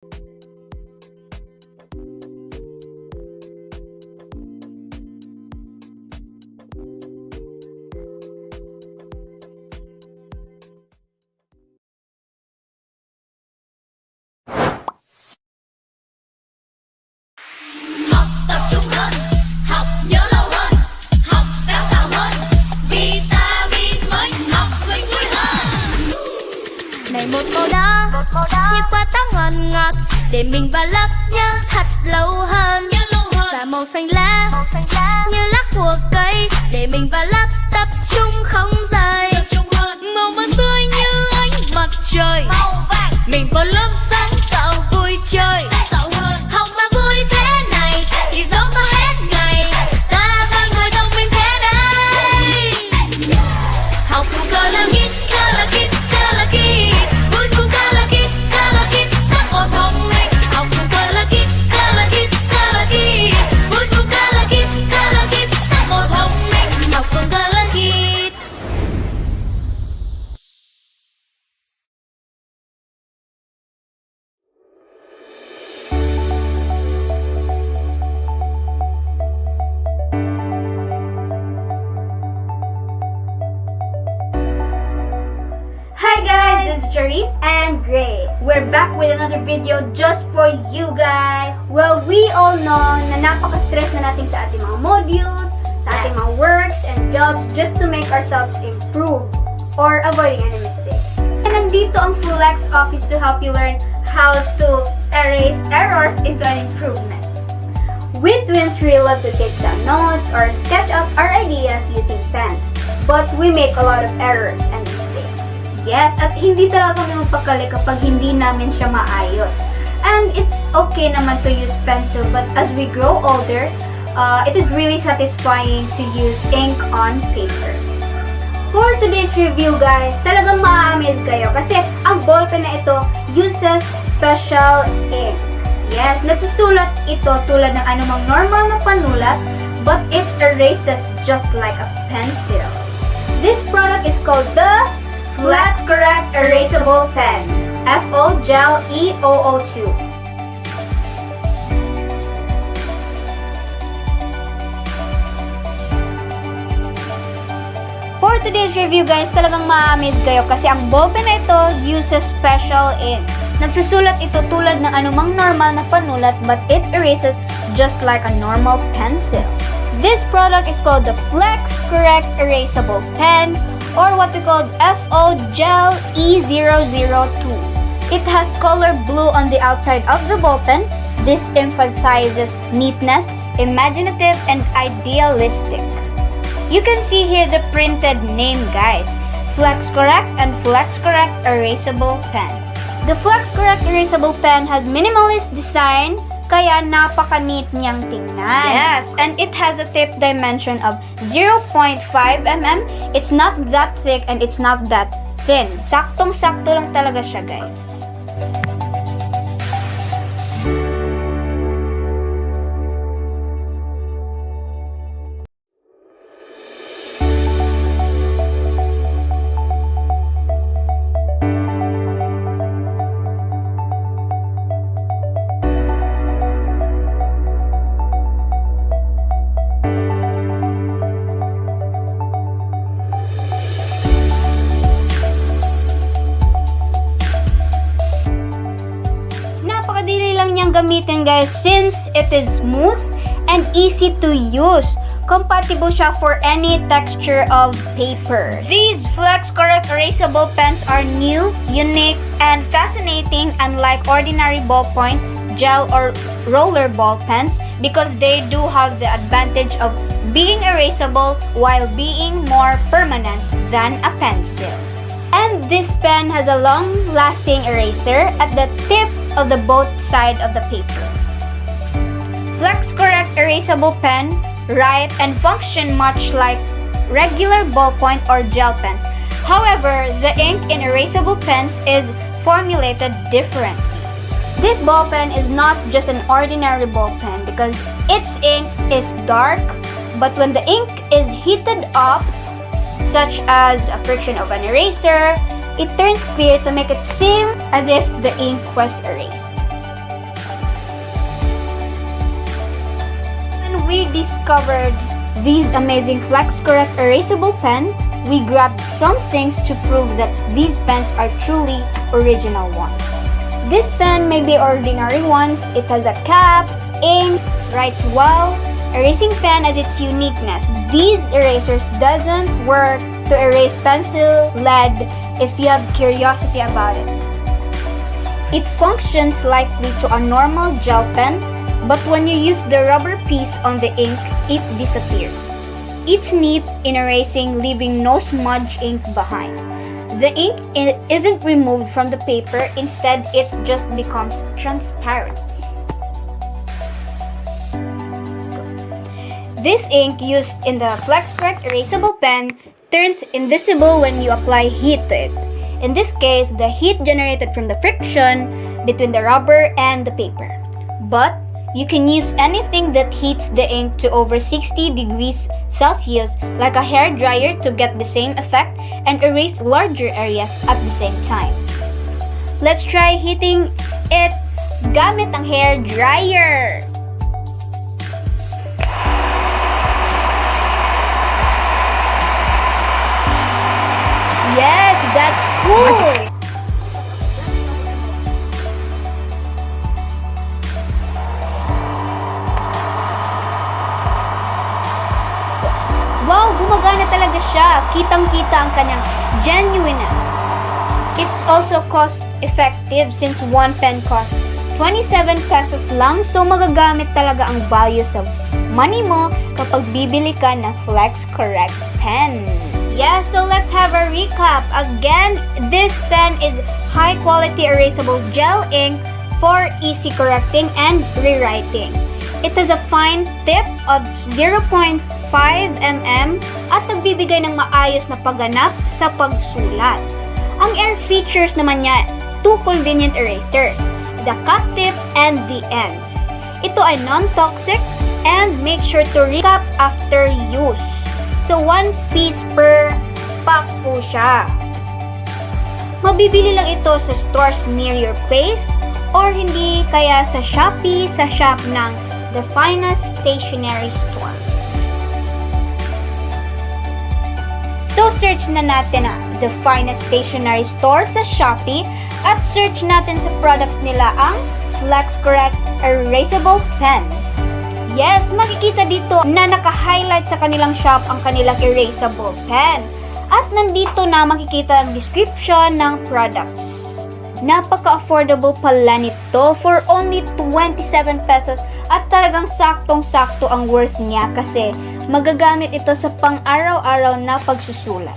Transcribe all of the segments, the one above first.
Này một câu đó như quả táo ngon ngọt để mình vào lớp nhớ thật lâu hơn. Và màu xanh lá như lá của cây để mình vào lớp tập trung không rời. Màu vàng tươi như ánh mặt trời, mình vào lớp sáng tạo vui chơi. Học mà vui thế này thì dẫu có hết ngày, ta vẫn ngồi đồng minh thế đây. Học cùng color kit, color kit, color kit. Vui cùng color kit, color kit, sắc màu thông minh. Học cùng color kit, color kit, color kit. Vui cùng color kit, color kit, sắc màu thông minh. Học cùng color kit. Hi guys, this is Charisse and Grace. We're back with another video just for you guys. Well, we all know na napaka-stress na natin sa ating mga modules, sa ating mga works and jobs just to make ourselves improve or avoiding any mistakes. And nandito ang FlexOffice to help you learn how to erase errors into an improvement. We twins really love to take down notes or sketch up our ideas using pens, but we make a lot of errors and mistakes. Yes, at hindi talaga kami magpakali kapag hindi namin siya maayos. And it's okay naman to use pencil, but as we grow older, it is really satisfying to use ink on paper. For today's review guys, talagang ma-amaze kayo kasi ang ballpen na ito uses special ink. Yes, nagsusulat ito tulad ng anumang normal na panulat, but it erases just like a pencil. This product is called the FlexCorrect Erasable Pen, FO Gel E002. For today's review guys, talagang ma-amaze kayo kasi ang ballpen na ito uses special ink. Nagsusulat ito tulad ng anumang normal na panulat but it erases just like a normal pencil. This product is called the FlexCorrect Erasable Pen, or what we call FO Gel E002. It has color blue on the outside of the ballpen. This emphasizes neatness, imaginative, and idealistic. You can see here the printed name guys, FlexCorrect and FlexCorrect Erasable Pen. The FlexCorrect Erasable Pen has minimalist design, kaya napaka-neat niyang tingnan. Yes, and it has a tip dimension of 0.5 mm. It's not that thick and it's not that thin. Saktong-sakto lang talaga siya, guys. Gamitin guys since it is smooth and easy to use. Compatible siya for any texture of paper. These FlexCorrect erasable pens are new, unique, and fascinating unlike ordinary ballpoint, gel, or roller ball pens because they do have the advantage of being erasable while being more permanent than a pencil. And this pen has a long-lasting eraser at the tip of the both side of the paper. FlexCorrect erasable pen write and function much like regular ballpoint or gel pens. However, the ink in erasable pens is formulated differently. This ball pen is not just an ordinary ball pen because its ink is dark, but when the ink is heated up, such as a friction of an eraser, it turns clear to make it seem as if the ink was erased. discovered these amazing FlexCorrect erasable pen, we grabbed some things to prove that these pens are truly original ones. This pen may be ordinary ones. It has a cap, ink, writes well. Erasing pen has its uniqueness. These erasers doesn't work to erase pencil, lead, if you have curiosity about it. It functions likely to a normal gel pen, but when you use the rubber piece on the ink, it disappears. It's neat in erasing, leaving no smudge ink behind. The ink isn't removed from the paper, instead it just becomes transparent. This ink used in the FlexCorrect erasable pen turns invisible when you apply heat to it. In this case, the heat generated from the friction between the rubber and the paper. But you can use anything that heats the ink to over 60 degrees Celsius, like a hair dryer, to get the same effect and erase larger areas at the same time. Let's try heating it gamit ang hair dryer. Yes, that's cool! Wow, gumagana talaga siya. Kitang-kita ang kanyang genuineness. It's also cost-effective since one pen costs 27 pesos lang, so magagamit talaga ang value sa money mo kapag bibili ka ng FlexCorrect pen. Yeah, so let's have a recap. Again, this pen is high-quality erasable gel ink for easy correcting and rewriting. It has a fine tip of 0.5 mm at nagbibigay ng maayos na pagganap sa pagsulat. Ang air features naman niya, two convenient erasers, the cut tip and the ends. Ito ay non-toxic and make sure to recap after use. So, 1 piece per pack po siya. Mabibili lang ito sa stores near your place or hindi kaya sa Shopee, sa shop ng The Finest Stationery Store. So, search na natin The Finest Stationery Store sa Shopee at search natin sa products nila ang FlexCorrect Erasable Pen. Yes, makikita dito na naka-highlight sa kanilang shop ang kanilang erasable pen. At nandito na makikita ang description ng products. Napaka-affordable pala nito for only 27 pesos at talagang saktong-sakto ang worth niya kasi magagamit ito sa pang-araw-araw na pagsusulat.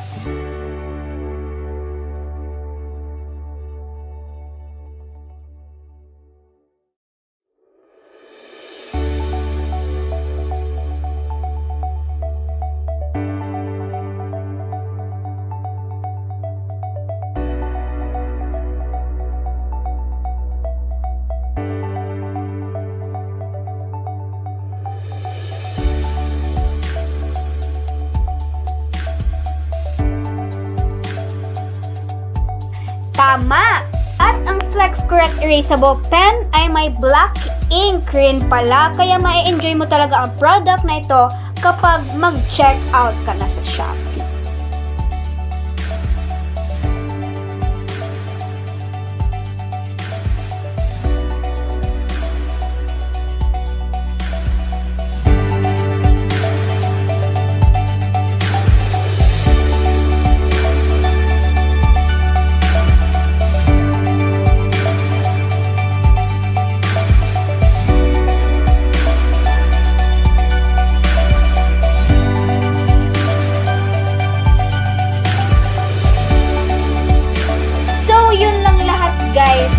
Tama! At ang FlexCorrect erasable pen ay may black ink rin pala, kaya ma-enjoy mo talaga ang product na ito kapag mag-check out ka na sa Shopee. Guys,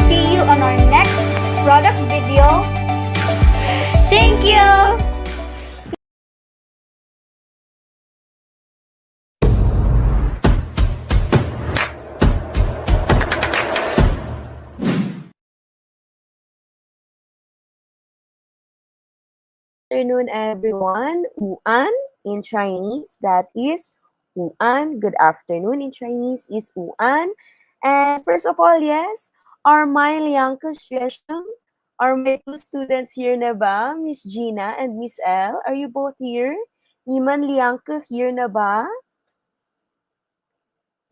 see you on our next product video. Thank you! Good afternoon, everyone. Uan in Chinese, that is Uan. Good afternoon in Chinese is Uan. And first of all, yes, our my liang question Are my two students here na ba? Miss Gina and Miss L? Are you both here? Niman Liangke here na ba?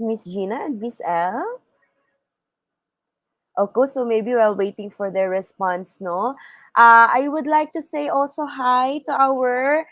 Miss Gina and Miss L? Okay, so maybe while waiting for their response, no? I would like to say also hi to our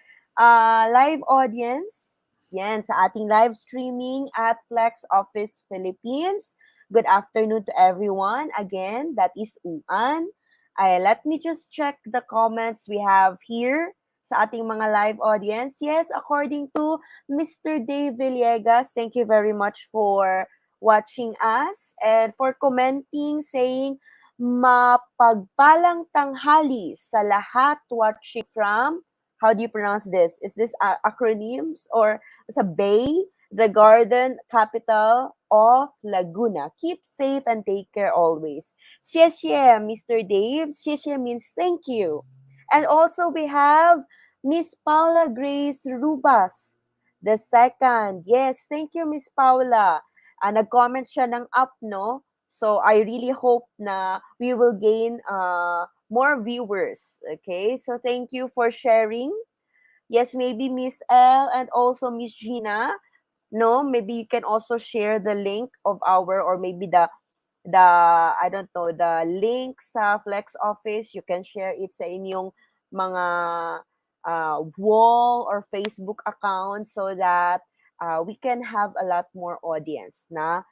live audience. Yan, sa ating live streaming at FlexOffice Philippines. Good afternoon to everyone. Again, that is Uan. Let me just check the comments we have here sa ating mga live audience. Yes, according to Mr. Dave Villegas, thank you very much for watching us and for commenting, saying, mapagpalang tanghali sa lahat watching from, how do you pronounce this? Is this acronyms or sa Bay, the garden capital of Laguna? Keep safe and take care always. 谢谢, Mr. Dave. 谢谢 means thank you. And also we have Miss Paula Grace Rubas, the second. Yes, thank you, Miss Paula. Nag-comment siya ng up, no? So, I really hope na we will gain more viewers. Okay? So, thank you for sharing. Yes, maybe Miss L and also Miss Gina, no? Maybe you can also share the link of our, or maybe the I don't know, the link sa Flex Office. You can share it sa inyong mga wall or Facebook account so that we can have a lot more audience na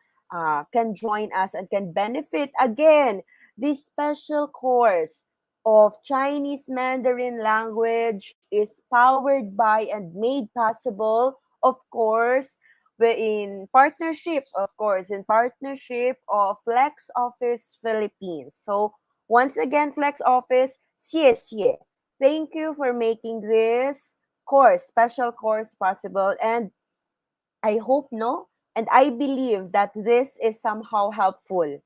can join us and can benefit again this special course of Chinese Mandarin language is powered by and made possible, of course, in partnership, of course, in partnership of Flex Office Philippines. So, once again, Flex Office, 谢谢. Thank you for making this course, special course possible. And I hope, no, and I believe that this is somehow helpful,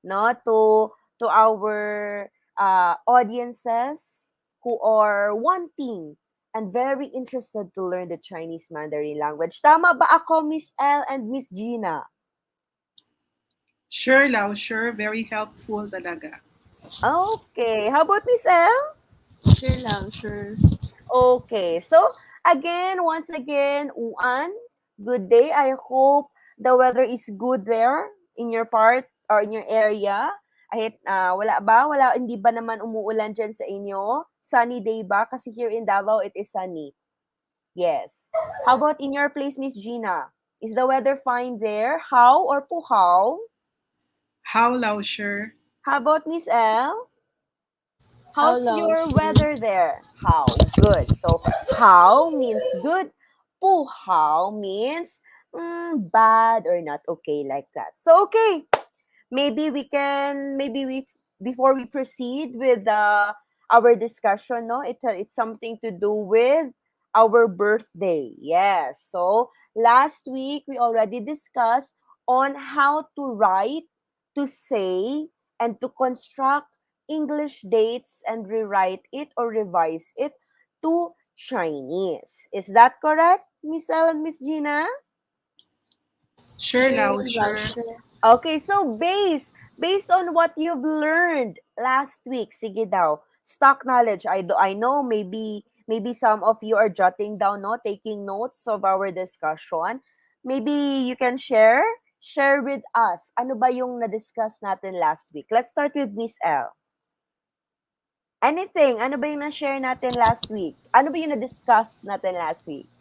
no, to our audiences who are wanting and very interested to learn the Chinese Mandarin language. Tama ba ako, Miss L and Miss Gina? Sure, Lau, sure. Very helpful talaga. Okay. How about Miss L? Sure lang, sure. Okay. So, again, once again, Uan, good day. I hope the weather is good there in your part or in your area. Kahit wala ba? Wala, hindi ba naman umuulan dyan sa inyo? Sunny day ba? Kasi here in Davao, it is sunny. Yes. How about in your place, Miss Gina? Is the weather fine there? How or puhaw? How, Lau, sure? How about Miss L? How How's long, your sure? weather there? How? Good. So, how means good. Puhaw means bad or not okay, like that. So, okay. Maybe we before we proceed with our discussion, no, it's something to do with our birthday. Yes, so last week we already discussed on how to write, to say, and to construct English dates and rewrite it or revise it to Chinese. Is that correct, Miss Elle and Miss Gina? Sure, Sure Lau, lang, sure. sure. Okay, so based on what you've learned last week, sige daw, stock knowledge. I know maybe some of you are jotting down, no, taking notes of our discussion. Maybe you can share with us. Ano ba yung na-discuss natin last week? Let's start with Miss L. Anything? Ano ba yung na-share natin last week? Ano ba yung na-discuss natin last week?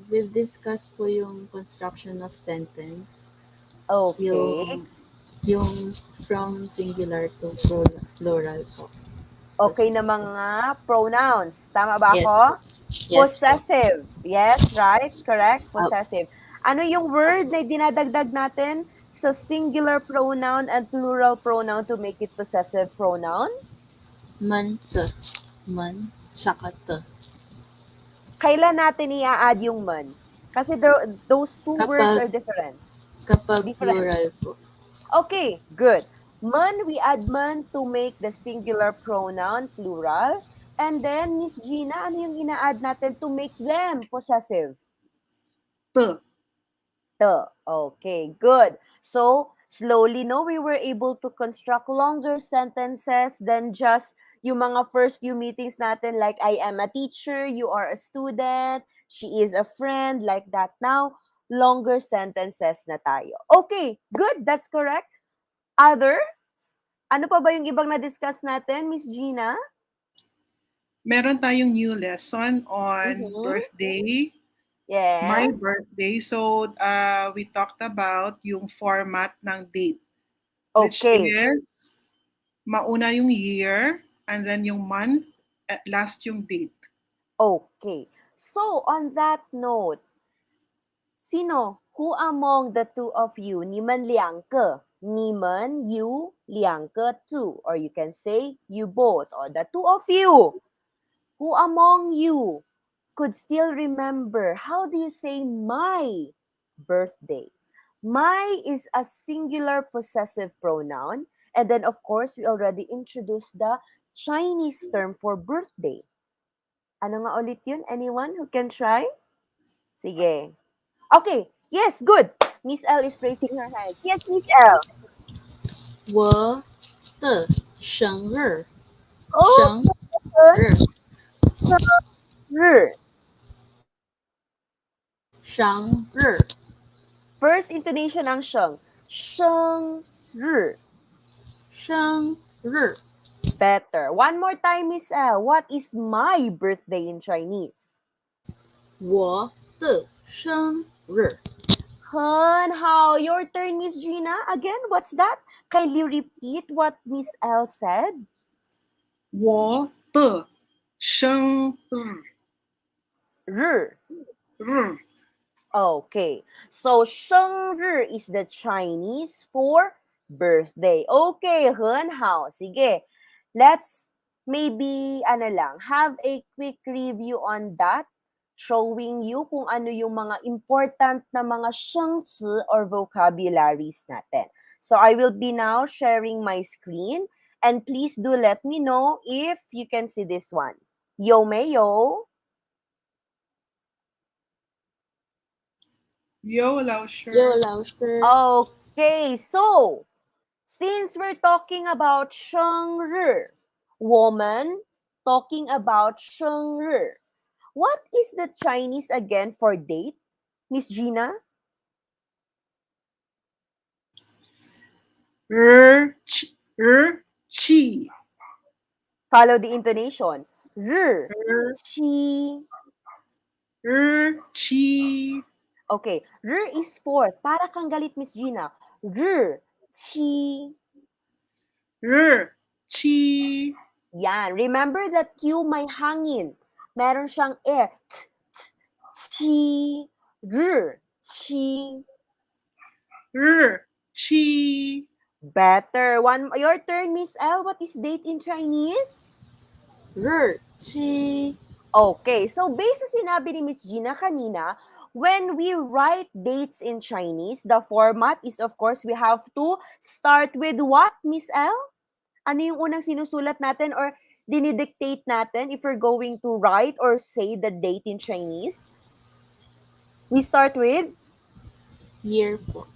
We've discussed po yung construction of sentence. Okay. Yung from singular to plural po. Okay na mga pronouns. Tama ba Yes ako? po. Yes po. Possessive. Yes, right? Correct? Possessive. Ano yung word na dinadagdag natin sa singular pronoun and plural pronoun to make it possessive pronoun? Man, te. Man, saka te. Kailan natin i-add yung man? Kasi those two words are different. Kapag Different. plural po. Okay, good. Man, we add man to make the singular pronoun plural. And then, Miss Gina, ano yung ina-add natin to make them possessive? Te. The. Okay, good. So, Slowly, no, we were able to construct longer sentences than just yung mga first few meetings natin, like I am a teacher, you are a student, she is a friend, like that. Now, longer sentences na tayo. Okay, good, that's correct. Other? Ano pa ba yung ibang na-discuss natin, Miss Gina? Meron tayong new lesson on Mm-hmm. birthday, my Yes. birthday. So, we talked about yung format ng date, which Okay. is mauna yung year, and then yung month, at last yung date. Okay. So, on that note, sino? Who among the two of you? 你们两个. 你们, you, 两个, two. Or you can say, you both. Or the two of you. Who among you could still remember? How do you say my birthday? My is a singular possessive pronoun. And then, of course, we already introduced the Chinese term for birthday. Ano nga ulit yun? Anyone who can try? Sige. Okay. Yes, good. Miss L is raising her hands. Yes, Miss L. 我的生日，Oh, 生 good. 日，日. 生日， First intonation ang sheng. 生日. 生日， Better. One more time, Miss L. What is my birthday in Chinese? 我的生日， Hun, how? Your turn, Miss Gina. Again, what's that? Kindly repeat what Miss L said. 我的生日 日. 日 Okay. So, 生日 is the Chinese for birthday. Okay, Hun, how? Sige. Let's maybe, have a quick review on that, showing you kung ano yung mga important na mga 生词 or vocabularies natin. So, I will be now sharing my screen, and please do let me know if you can see this one. Yo, Mayo. 有老师有老师， Okay, so since we're talking about 生日, 我们 talking about 生日, what is the Chinese again for date, Miss Gina? 日期 Follow the intonation. 日日期. 日期 Okay, 日 is fourth. Para kang galit, Miss Gina. 日期. 日期 Yan. Remember that Q may hangin. Meron siyang air. T, t, chi, 日期. 日期 Better. Your turn, Miss L. What is date in Chinese? 日期， Okay. So, based sa sinabi ni Miss Gina kanina, when we write dates in Chinese, the format is, of course, we have to start with what, Miss L? Ano yung unang sinusulat natin or dinidictate natin if we're going to write or say the date in Chinese? We start with, year po,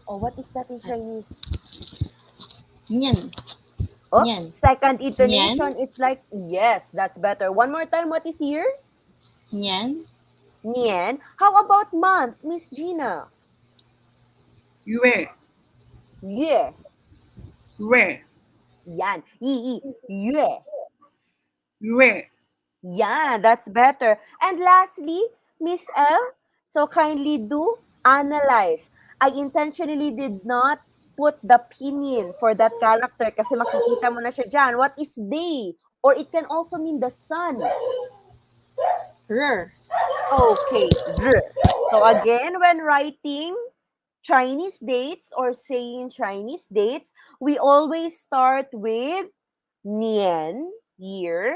oh, what is that in Chinese? 年， Oh, Nian. second intonation, Nian. it's like, yes, that's better. One more time, what is year? 年， Nian. How about month, Miss Gina? 月 Yue. 月 Yan. Yi. Yue. 月 Yeah, that's better. And lastly, Miss L, so kindly do analyze. I intentionally did not put the pinyin for that character kasi makikita mo na siya dyan. What is day? Or it can also mean the sun. 日， Okay, 日. So again, when writing Chinese dates or saying Chinese dates, we always start with 年, year.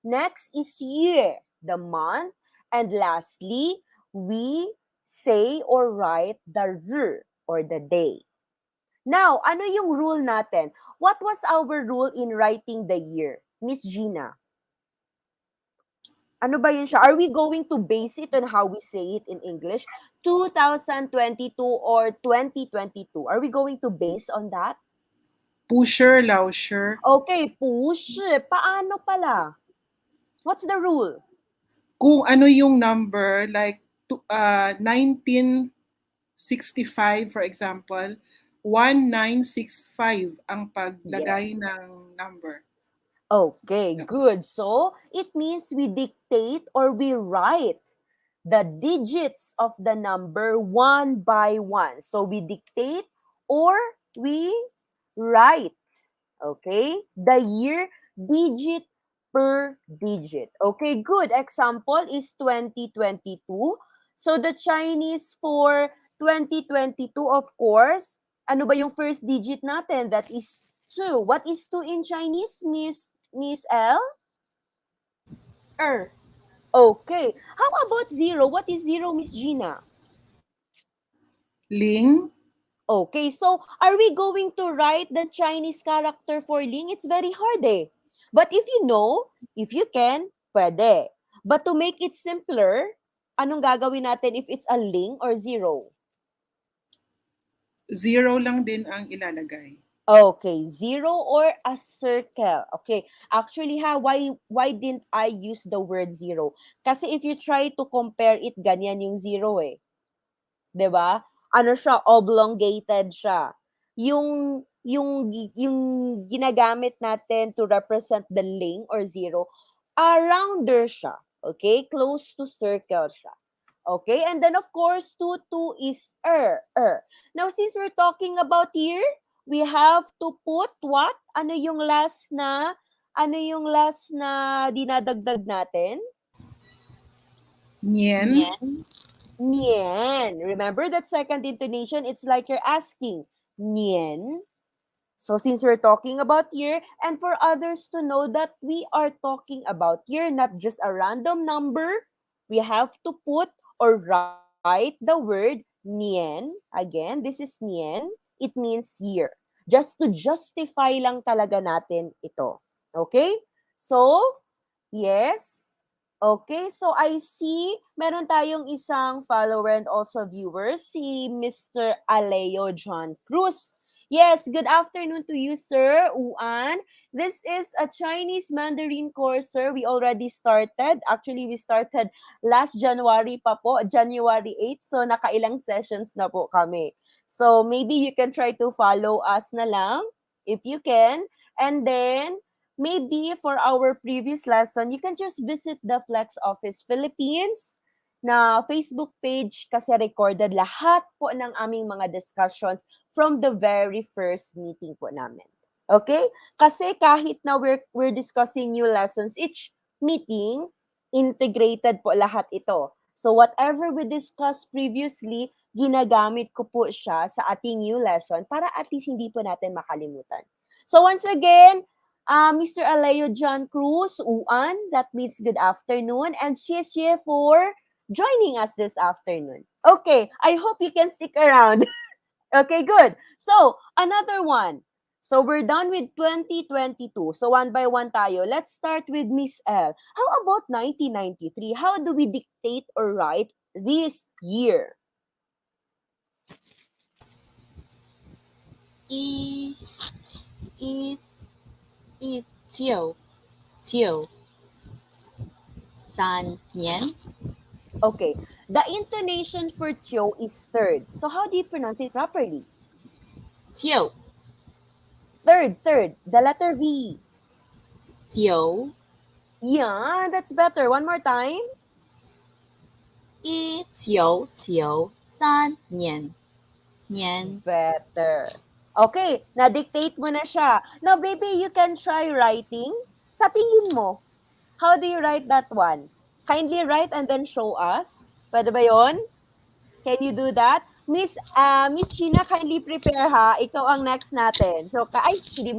Next is 月, the month. And lastly, we say or write the 日 or the day. Now, ano yung rule natin? What was our rule in writing the year? Miss Gina. Ano ba yun siya? Are we going to base it on how we say it in English? 2022 or 2022? Are we going to base on that? Pusher, lausher. Okay, push. Paano pala? What's the rule? Kung ano yung number, like 1965 for example, 1965 ang paglagay Yes. ng number. Okay, good. So, it means we dictate or we write the digits of the number one by one. So, we dictate or we write, okay, the year digit per digit. Okay, good. Example is 2022. So, the Chinese for 2022, of course, ano ba yung first digit natin? That is 2. What is 2 in Chinese, Miss L? Okay. How about 0? What is 0, Miss Gina? Ling, Okay, so are we going to write the Chinese character for Ling? It's very hard eh. But if you know, if you can, pwede. But to make it simpler, anong gagawin natin if it's a Ling or 0? 0 lang din ang ilalagay. Okay, 0 or a circle. Okay, actually why didn't I use the word 0? Kasi if you try to compare it, ganyan yung 0 eh. 'Di ba? Ano siya, oblongated siya. Yung ginagamit natin to represent the ling or 0, rounder siya. Okay? Close to circle siya. Okay? And then of course, 2 is Now since we're talking about year, we have to put what? Ano yung last na dinadagdag natin? Nien, Nian. Nian. Remember that second intonation? It's like you're asking, Nian. So since we're talking about year, and for others to know that we are talking about year, not just a random number, we have to put or write the word Nian. Again, this is Nian. It means year. Just to justify lang talaga natin ito. Okay? So, yes. Okay, so I see meron tayong isang follower and also viewer, si Mr. Aleo John Cruz. Yes, good afternoon to you, sir, Uan. This is a Chinese Mandarin course, sir. We already started. Actually, we started last January pa po, January 8. So, nakailang sessions na po kami. So, maybe you can try to follow us na lang, if you can. And then, maybe for our previous lesson, you can just visit the FlexOffice Philippines na Facebook page kasi recorded lahat po ng aming mga discussions from the very first meeting po namin. Okay? Kasi kahit na we're discussing new lessons, each meeting, integrated po lahat ito. So whatever we discussed previously, ginagamit ko po siya sa ating new lesson para at least hindi po natin makalimutan. So once again, Mr. Aleo John Cruz, Uan, that means good afternoon, and Xie for joining us this afternoon. Okay, I hope you can stick around. Okay, good. So, another one. So, we're done with 2022. So, one by one tayo. Let's start with Miss L. How about 1993? How do we dictate or write this year? I I I 九 3年 Okay, the intonation for Tio is third. So, how do you pronounce it properly? 九 Third. The letter V. 九 Yeah, that's better. One more time. 1993年 Better. Okay, na-dictate mo na siya. Now, baby, you can try writing. Sa tingin mo, how do you write that one? Kindly write and then show us. Pwede ba yun? Can you do that? Miss Gina, kindly prepare ha. Ikaw ang next natin. So, hindi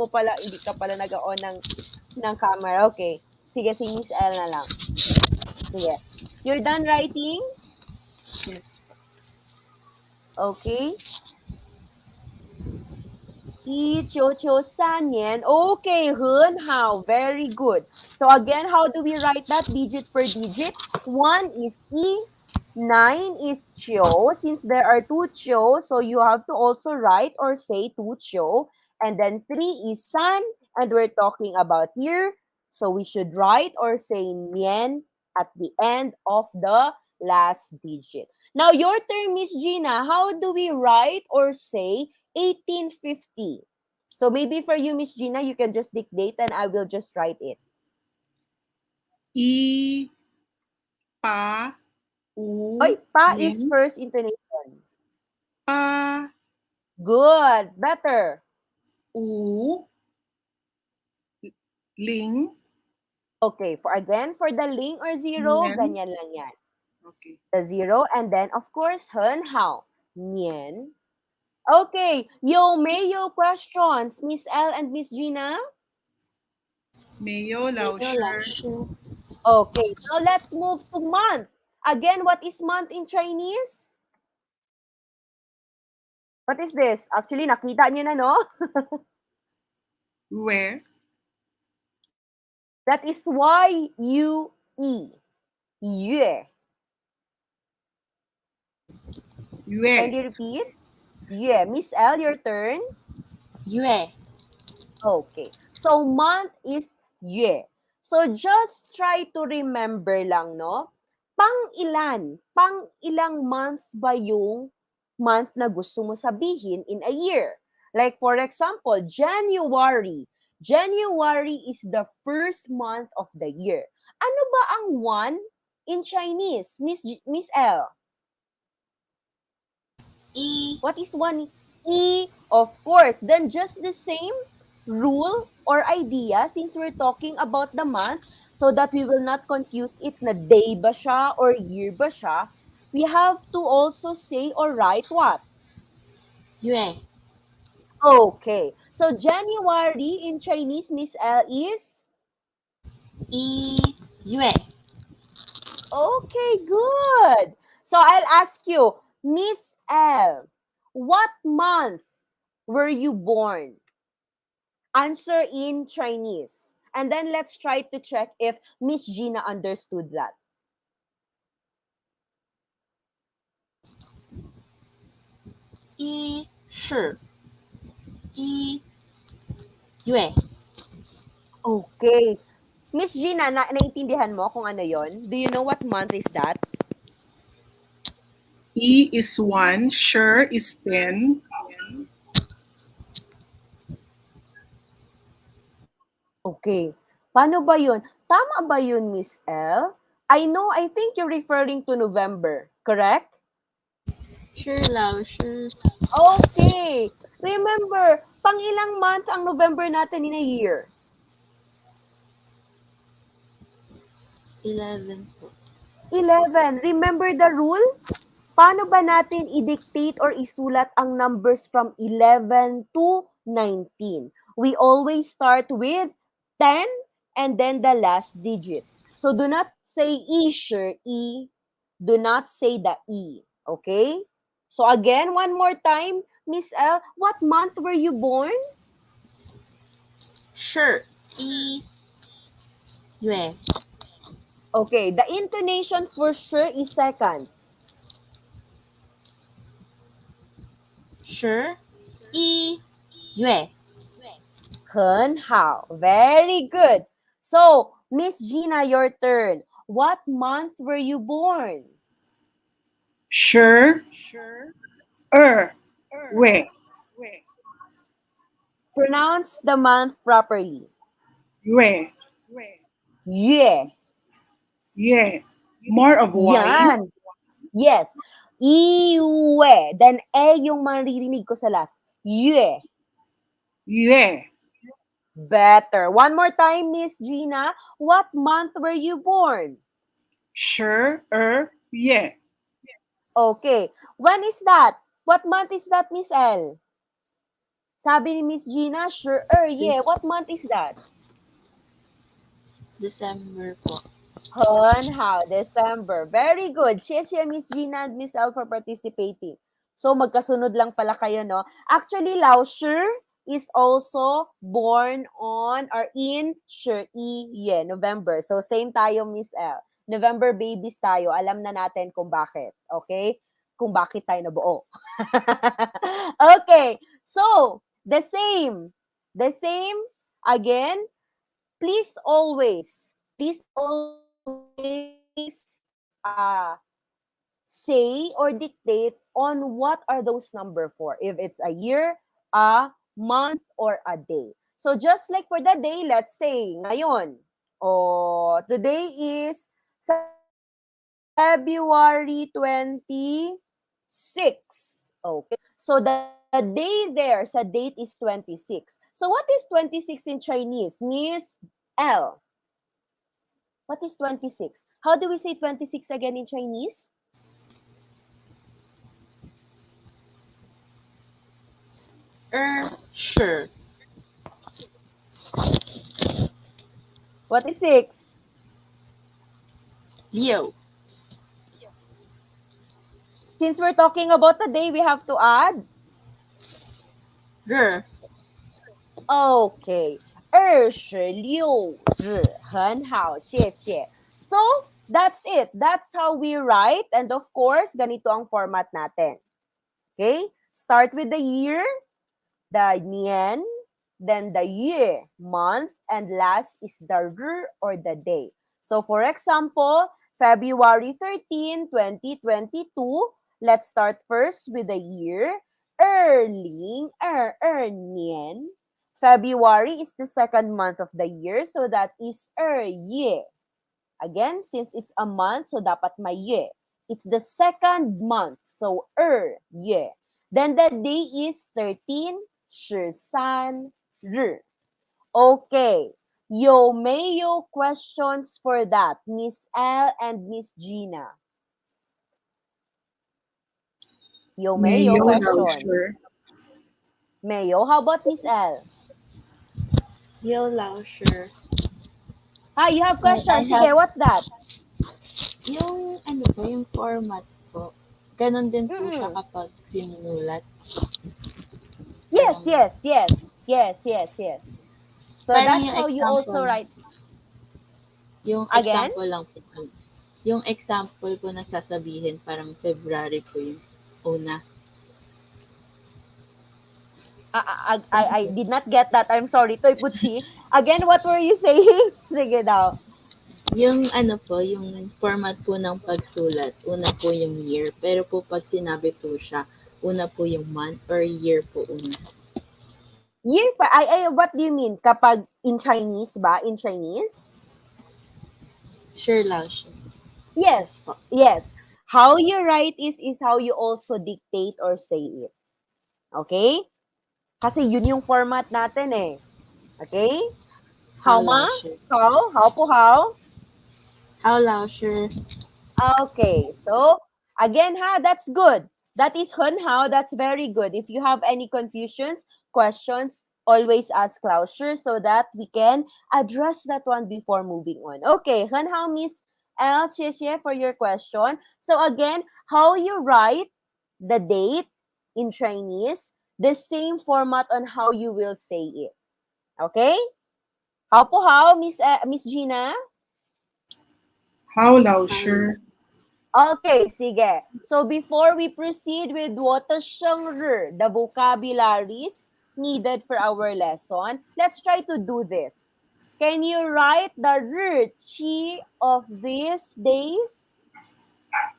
ka pala nag-on ng camera. Okay. Sige, si Miss L na lang. Sige. You're done writing? Yes. Okay. 一九九三年. Okay, Hun, how? Very good. So again, how do we write that digit per digit? 1 is E, 9 is Chio. Since there are two Chio, so you have to also write or say two Chio. And then 3 is San, and we're talking about year. So we should write or say Nien at the end of the last digit. Now, your turn, Miss Gina. How do we write or say 1850? So maybe for you, Miss Gina, you can just dictate and I will just write it. I, pa, Oy, u, pa is ling, first intonation. pa, Good. Better. u, ling, Okay. For the ling or zero, nien. ganyan lang yan. Okay. The zero and then, of course, hen, how? Nien. Okay. Yo, mayo questions. Miss L and Miss Gina? Mayo, 没 lao 有老 shi, 师，Okay. Now, let's move to month. Again, what is month in Chinese? What is this? Actually, nakita niyo na, no? where, That is Y-U-E. Yue. yue, Kindly repeat. Yue. Miss L, your turn. 月 Okay. So, month is Yue. So, just try to remember lang, no? Pang ilang month ba yung month na gusto mo sabihin in a year? Like, for example, January. January is the first month of the year. Ano ba ang one in Chinese, Miss L? 一 What is one? E, of course. Then just the same rule or idea since we're talking about the month so that we will not confuse it na day ba siya or year ba siya, we have to also say or write what? 月 Okay. So January in Chinese, Miss L, is? 一月 Okay, good. So I'll ask you, Miss L, what month were you born? Answer in Chinese. And then let's try to check if Miss Gina understood that. 一是一月 Okay. Miss Gina, naintindihan mo kung ano yon? Do you know what month is that? E is 1, sure is 10, Okay. Paano ba yun? Tama ba yun, Miss L? I think you're referring to November, correct? 是老师 Okay. Remember, pang ilang month ang November natin in a year? 11 po 11. Remember the rule? Paano ba natin i-dictate or isulat ang numbers from 11 to 19? We always start with 10 and then the last digit. So do not say E, sure, E. Do not say the E. Okay? So again, one more time, Miss L, what month were you born? 是一月 Okay, the intonation for sure is second. 十一月 很好. Very good. So, Miss Gina, your turn. What month were you born? sure, we, Pronounce the month properly. yue, Yue. yue. More of Y, Yan. Yes. Iwe. Then, yung maririnig ko sa last. Yue. yue, Better. One more time, Miss Gina. What month were you born? sure, yue. Okay. When is that? What month is that, Miss L? Sabi ni Miss Gina, sure. Yeah. This What month is that? December po How? December. Very good. Sheshe, Miss Gina and Miss L for participating. So, magkasunod lang pala kayo, no? Actually, Lausher, is also born on or in 11月, November. So same tayo, Miss L. November babies tayo. Alam na natin kung bakit. Okay? Kung bakit tayo nabuo. Okay. So, the same. The same, again, please always say or dictate on what are those number for. If it's a year, a month, or a day. So just like for the day, let's say, ngayon, today is February 26. Okay. So the day there sa date is 26. So what is 26 in Chinese? Miss L. What is 26? How do we say 26 again in Chinese? Sure. What is 6? Liu. Since we're talking about the day, we have to add. R. Okay. 26日很好谢谢 So, that's it. That's how we write. And of course, ganito ang format natin. Okay? Start with the year, the nian, then the year, month, and last is the or the day. So, for example, February 13, 2022, let's start first with the year. 2022年. February is the second month of the year, so that is 2月. Again, since it's a month, so dapat may ye. It's the second month, so 2月. Then the day is 13, 13日. Okay. 有没有 questions for that, Miss L and Miss Gina? 有没有 Mayo, questions? Lausher. Mayo, how about Miss L? Liu Lao sure. You have questions. I Sige, have- what's that? Yung ano po, yung format po, ganon din po siya Mm. kapag sinulat. Yes, Um, yes, yes. Yes, yes, yes. So Parang that's yung how you example. also write. Yung Again? example lang po. Yung example po na sasabihin, parang February po yung una. I did not get that. I'm sorry, Toy Puchi. Again, what were you saying? Sige daw. Yung ano po, yung format po ng pagsulat, una po yung year. Pero po pag sinabi po siya, una po yung month or year po una. Year pa. What do you mean? Kapag in Chinese ba? In Chinese? Sure lang siya. Yes. Po. Yes. How you write is how you also dictate or say it. Okay? Kasi yun yung format natin eh. Okay? How ma? Lao sure. How? How po how? How lao sure. Okay. So, again that's good. That is how. That's very good. If you have any confusions, questions, always ask Klauscher so that we can address that one before moving on. Okay, how, Miss L, Xie for your question. So again, how you write the date in Chinese, the same format on how you will say it. Okay? How po how, Miss Gina? How, Lausher? Okay, sige. So before we proceed with what is the vocabularies needed for our lesson, let's try to do this. Can you write the 日期 of these days?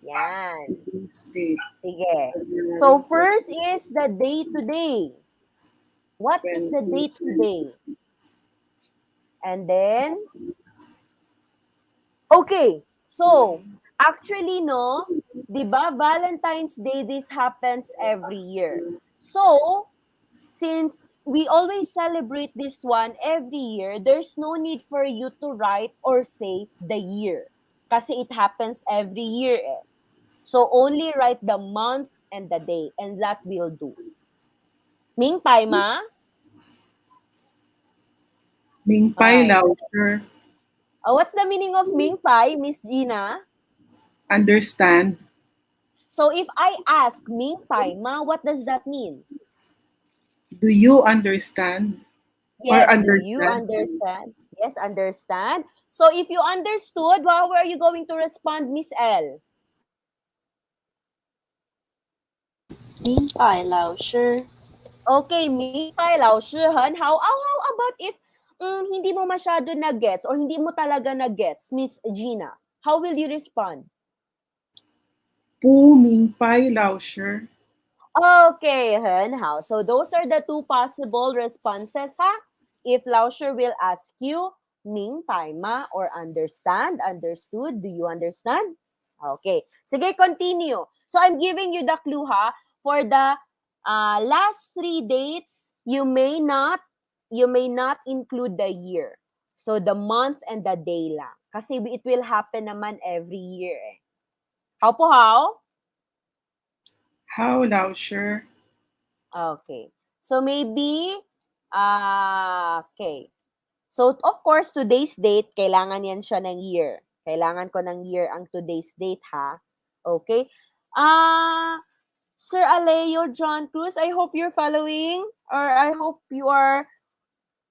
Yan. State. Sige. So first is the day today. What is the day today? And then, okay. So, actually, no, di ba, Valentine's Day, this happens every year. So, since we always celebrate this one every year, there's no need for you to write or say the year. Kasi it happens every year eh. So, only write the month and the day, and that will do. Ming Pai Ma? Ming Pai, Ay. Lausher. What's the meaning of Ming Pai, Miss Gina? Understand. So if I ask Ming Pai Ma, what does that mean? Do you understand or Yes, do you understand? understand? Yes, understand. So if you understood, how are you going to respond, Miss L? 明白老师 Okay, 明白老师很好. How about if hindi mo masyado na-gets or hindi mo talaga na-gets, Miss Gina? How will you respond? 不明白老师. Okay, 很好. So those are the two possible responses, ha? If Lauscher will ask you, 明白吗 or understand, understood, do you understand? Okay. Sige, continue. So I'm giving you the clue, ha? For the last 3 dates, you may not include the year. So the month and the day lang. Kasi it will happen naman every year eh. How po how? How 老师? Okay. So maybe, okay. So of course, today's date, kailangan yan siya ng year. Kailangan ko ng year ang today's date, ha? Okay. Sir Aleo John Cruz, I hope you're following or I hope you are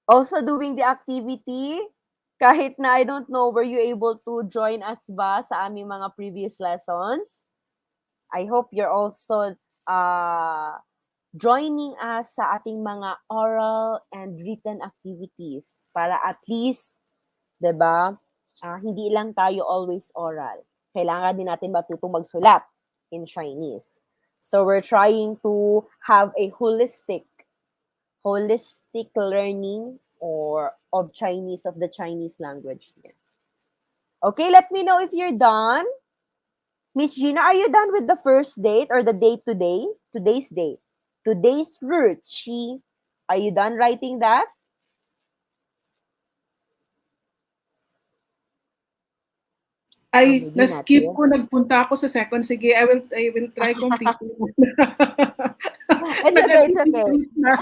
also doing the activity. Kahit na I don't know, were you able to join us ba sa aming mga previous lessons? I hope you're also joining us sa ating mga oral and written activities para at least, 'di ba? Hindi lang tayo always oral. Kailangan din natin matutong magsulat in Chinese. So we're trying to have a holistic learning or of Chinese of the Chinese language here. Okay, let me know if you're done. Miss Gina, are you done with the first date or the date today? Today's date. Today's route. Are you done writing that? Ay, Maybe not na-skip yet. ko, nagpunta ako sa second. Sige, I will try completing muna. It's okay, it's okay. Nag-complete na.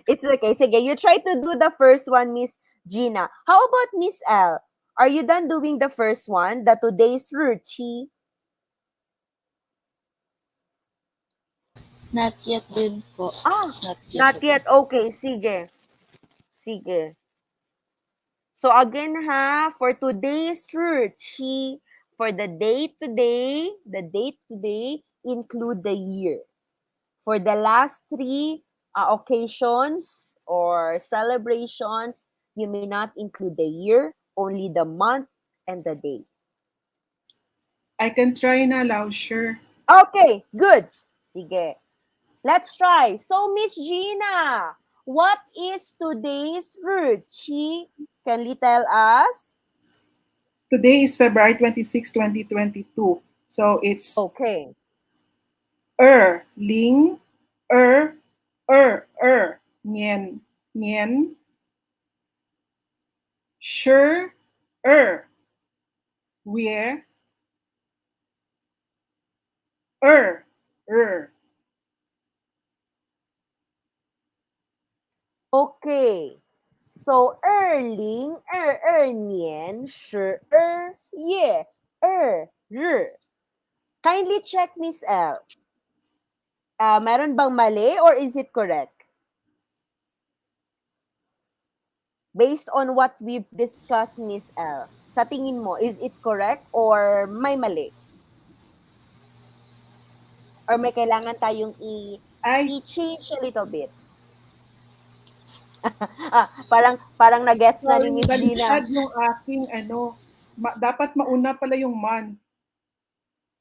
It's okay. Sige, you try to do the first one, Miss Gina. How about Miss L? Are you done doing the first one, the today's route? Not yet din po. Not yet. Not yet. Okay, sige. Sige. So again ha, for today's route, for the date today, include the year. For the last three occasions or celebrations, you may not include the year, only the month and the day. I can try na, Lausher. Okay, good. Sige. Let's try. So, Miss Gina, what is today's route? Can you tell us? Today is February 26, 2022. So it's Okay. ling, nian, nian, sure, where, er. Okay. So, nian, shi, ye, ri. Kindly check, Miss L. Meron bang mali or is it correct? Based on what we've discussed, Miss L, sa tingin mo, is it correct or may mali? Or may kailangan tayong Ay, i-change a little bit? Parang na-gets na ni sorry, Miss Gina. baliktad yung aking dapat mauna pala yung man.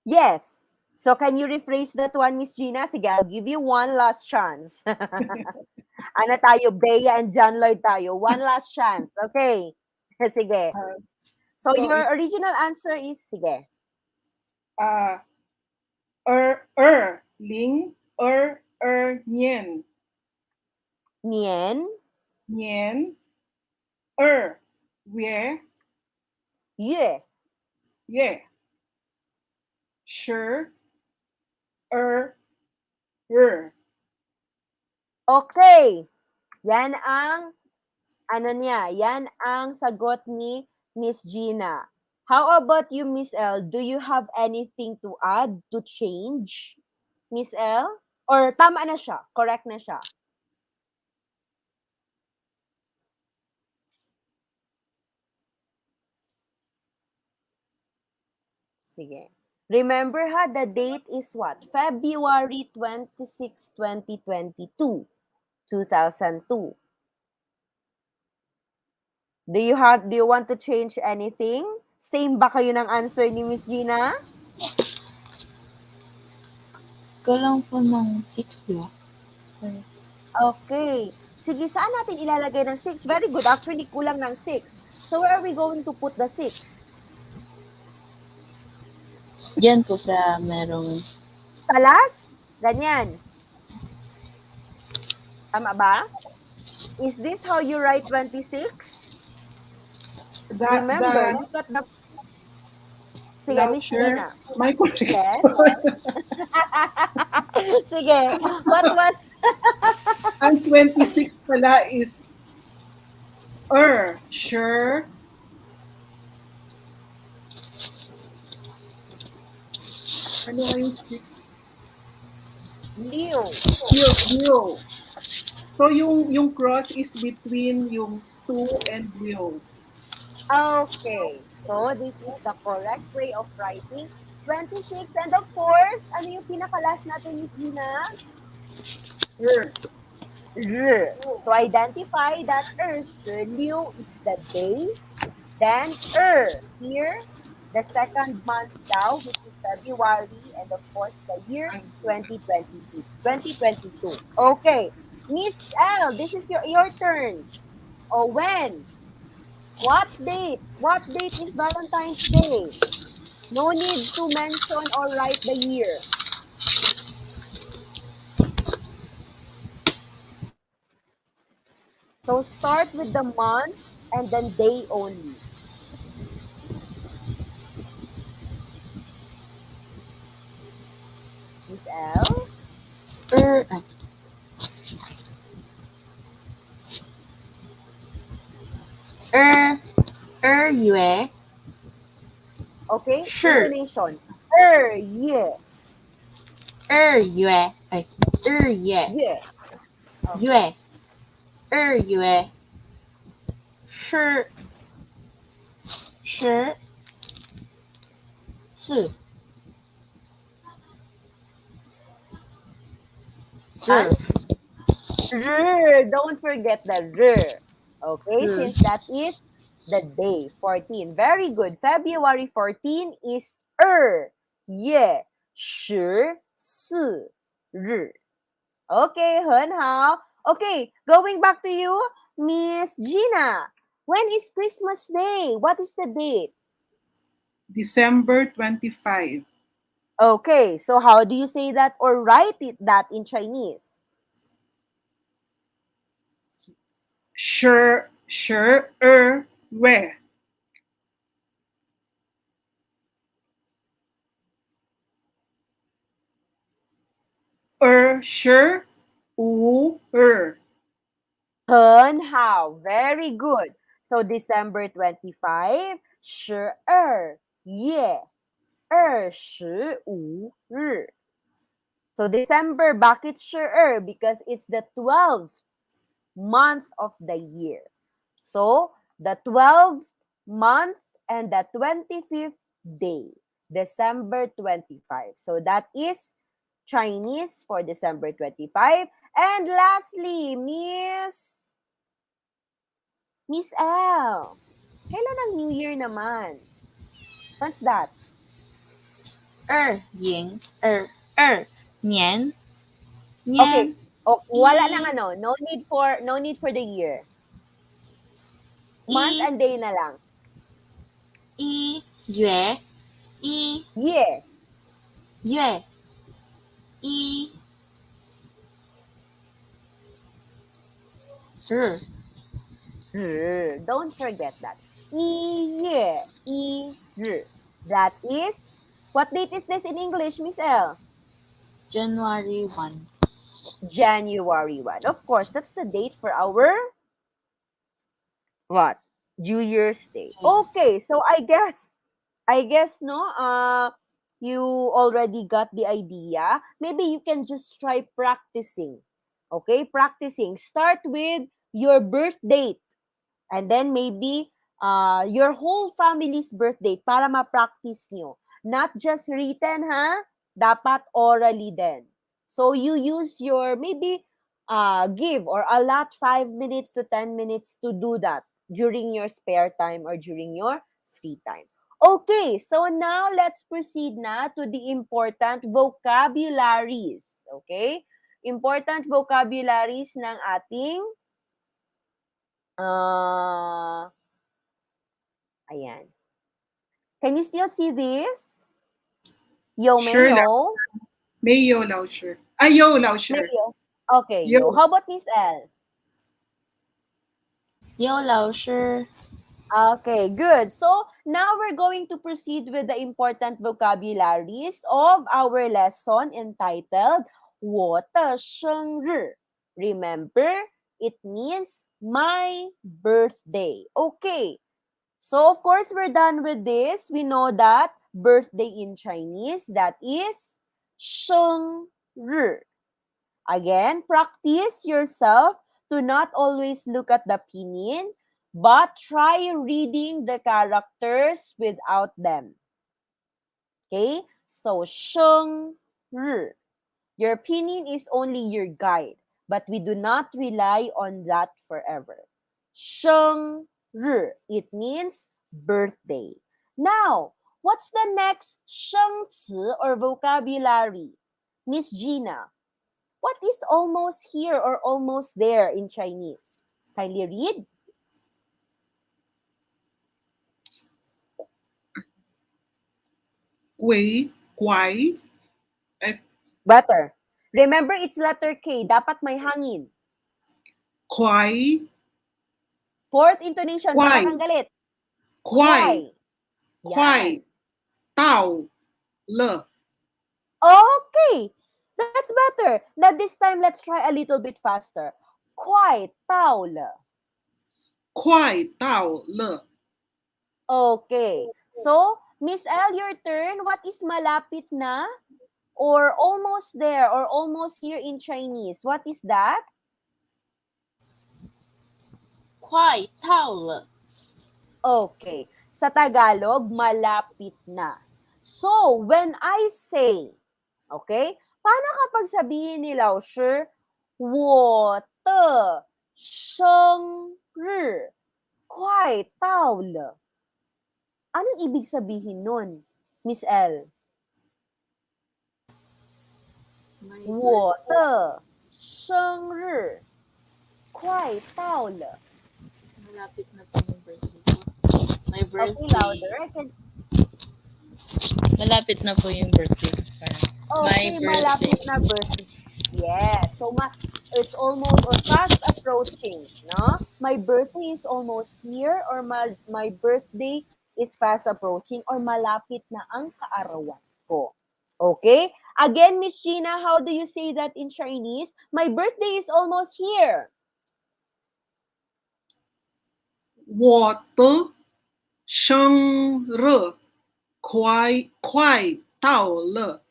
Yes. So, can you rephrase that one, Miss Gina? Sige, I'll give you one last chance. Ano tayo, Bea and John Lloyd tayo. One last chance. Okay. Sige. So, So your it's original answer is, sige. uh, ling, nian, Nien, nian, where, yue. yeah, sure, er. Okay. Yan ang, yan ang sagot ni Miss Gina. How about you, Miss L? Do you have anything to add, to change? Miss L? Or tama na siya, correct na siya. Sige. Remember ha, the date is what? February 26, 2022. 2002. Do you want to change anything? Same ba kayo ng answer ni Miss Gina? Kulang po ng 6, di ba? Okay. Sige, saan natin ilalagay ng 6? Very good. Actually, kulang ng 6. So, where are we going to put the 6? Diyan po sa merong Sa last? Ganyan. Tama ba? Is this how you write 26? Remember, The look at the... Sige, Miss voucher, Gina. my correction. Yes. Sige. What was... Ang 26 pala is sure. Ano nga yung 6? Liu. Liu. So yung cross is between yung 2 and Liu. Okay. So, this is the correct way of writing 26. And of course, ano yung pinaka-last natin, Miss Gina? R. To identify that Liu is the day. Then, here, the second month daw, which is February, and of course, the year 2022. 2022. Okay. Miss L, this is your turn. Oh, when? What date? What date is Valentine's Day? No need to mention or write the year. So start with the month and then day only. Miss L? Yue. Okay? Sure. Intonation. Yeah. Yue. Ay, Ye. Yeah. Yue. Yue. Shi. Shi. Zi. Don't forget the r. Okay? Since that is the day, 14. Very good. February 14 is ye, shi, si, r. Okay, Hun Hao. Okay, going back to you, Miss Gina. When is Christmas Day? What is the date? December 25. Okay, so how do you say that or write that in Chinese? Sure, where? Sure, Hun Hao. Very good. So December 25, 12月25日. So December, bakit 12? Because it's the 12th month of the year. So the 12th month and the 25th day, December 25. So that is Chinese for December 25. And lastly, Miss L. Kailan ang New Year naman? What's that? Ying. Nian. Okay. Oh, wala nang ano. No need for the year. Month and day na lang. Yue. Yeah. Yue. Don't forget that. 1日. That is, what date is this in English, Miss L? January 1. January 1. Of course, that's the date for our, what? New Year's Day. Okay, so I guess, no, you already got the idea, maybe you can just try practicing. Okay, practicing. Start with your birth date. And then maybe your whole family's birthday para ma-practice nyo. Not just written, ha? Dapat orally din. So you use your, maybe give or allot 5 minutes to 10 minutes to do that during your spare time or during your free time. Okay, so now let's proceed na to the important vocabularies. Okay? Important vocabularies ng ating ayan. Can you still see this? Yo, Sure lang. Mayo? Mayo lao sure. Ay, yo lao sure. Mayo. Okay, yo. Yo. How about Miss L? Yo, Lao, sure. Okay, good. So now we're going to proceed with the important vocabularies of our lesson entitled 我的生日. Remember, it means my birthday. Okay. So of course, we're done with this. We know that birthday in Chinese, that is 生日. Again, practice yourself to not always look at the pinyin, but try reading the characters without them. Okay? So, 生日. Your pinyin is only your guide, but we do not rely on that forever. 生日. It means birthday. Now, what's the next 生词 or vocabulary? Miss Gina, what is almost here or almost there in Chinese? Kindly read. Wei, kwai. F, Better. Remember, it's letter K. Dapat may hangin. kwai. Fourth intonation, para Kwai. kang galit. Kwai. Yan. Kwai. Tao. Le. Okay. That's better. Now this time, let's try a little bit faster. Kwai tao le. Kwai tao le. Okay. So, Miss L, your turn. What is malapit na? Or almost there or almost here in Chinese? What is that? 快到了. Okay. Sa Tagalog, malapit na. So, when I say, okay, paano kapag sabihin ni Lao Shi, 我的生日快到了? Anong ibig sabihin nun, Miss L? My 我的生日快到了. Malapit na po yung birthday ko. My Okay, birthday. louder. I can... Malapit na po yung birthday ko. Okay, malapit na birthday. Yes. So, it's almost or fast approaching, no? My birthday is almost here or my birthday is fast approaching or malapit na ang kaarawan ko. Okay? Again, Miss Gina, how do you say that in Chinese? My birthday is almost here. 我的生日快到了。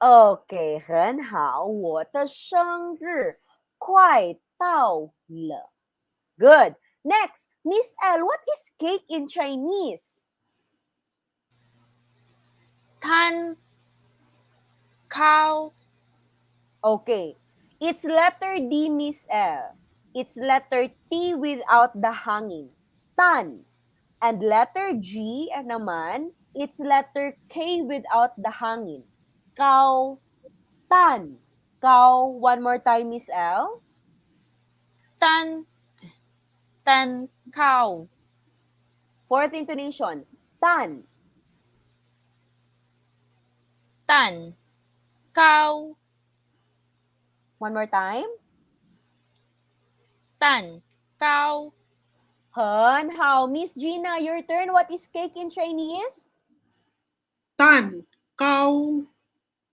Okay, 很好。我的生日快到了。Good. Next, Miss L, what is cake in Chinese? 摊 cow Okay. It's letter D, Miss L. It's letter T without the hanging. Tan. And letter G naman, it's letter K without the hanging. Kao, tan. Kao, one more time, Miss L. tan cow Fourth intonation. Tan. tan cow One more time. tan cow 很好. Miss Gina, your turn. What is cake in Chinese? 蛋糕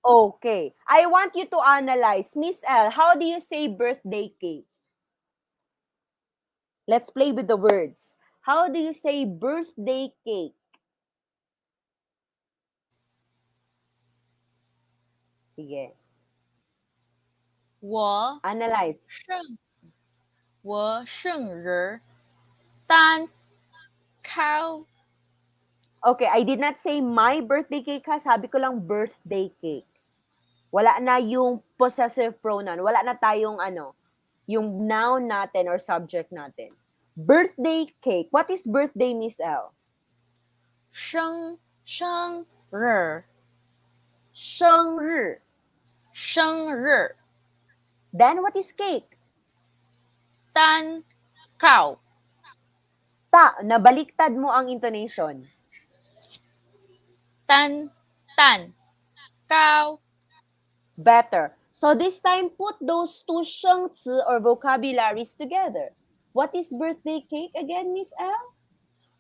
Okay. I want you to analyze. Miss L, how do you say birthday cake? Let's play with the words. How do you say birthday cake? Sige. 我 Analyze. 生我生日蛋糕 Okay, I did not say my birthday cake ha. Sabi ko lang birthday cake. Wala na yung possessive pronoun. Wala na tayong yung noun natin or subject natin. Birthday cake. What is birthday, Miss L? 生日 生日. 生日 Then, what is cake? 蛋糕 Nabaliktad mo ang intonation. 蛋糕 Better. So, this time, put those two 生词 or vocabularies together. What is birthday cake again, Miss L?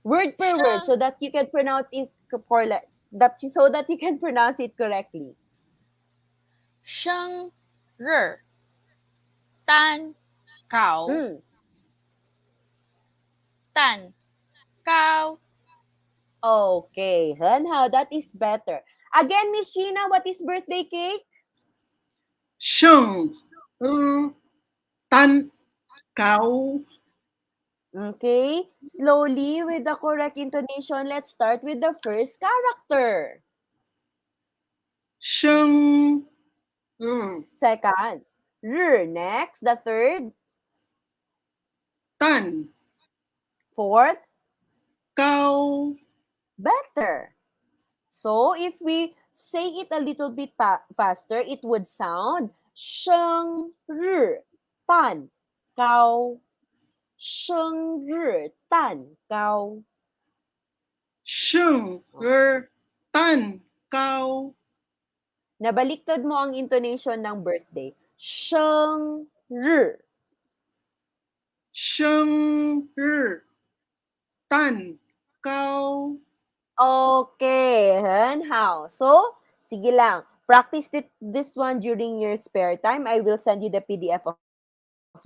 Word per word, so that you can pronounce it so that you can pronounce it correctly. 生日蛋糕 蛋糕 Okay, how that is better. Again, Miss Gina, what is birthday cake? 生日蛋糕 Okay, slowly with the correct intonation, let's start with the first character. 生日 Second, next, the third, 蛋 fourth, 糕 better. So, if we say it a little bit faster, it would sound 生日蛋糕生日蛋糕生日蛋糕 Nabaliktad mo ang intonation ng birthday. 生日生日蛋糕 Okay, how? So, sige lang. Practice this one during your spare time. I will send you the PDF of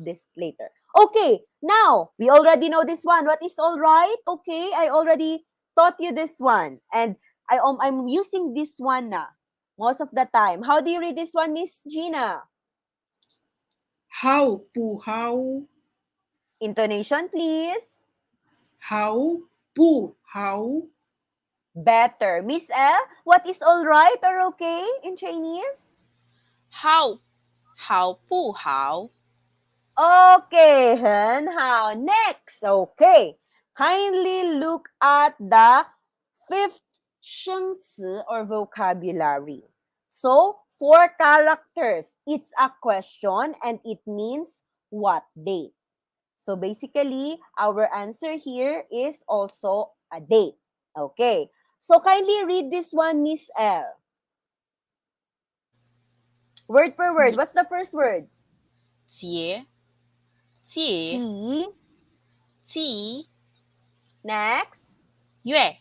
this later. Okay, now, we already know this one. What is all right? Okay, I already taught you this one. And I'm using this one na most of the time. How do you read this one, Miss Gina? 好不好 Intonation, please. 好不好 Better. Miss L, what is all right or okay in Chinese? 好不好 Okay, how? Next, okay. Kindly look at the fifth 生词 or vocabulary. So, 4 characters. It's a question and it means what date. So, basically, our answer here is also a date. Okay. So, kindly read this one, Miss L. Word per word. What's the first word? 节 Qi. 季 Next. 月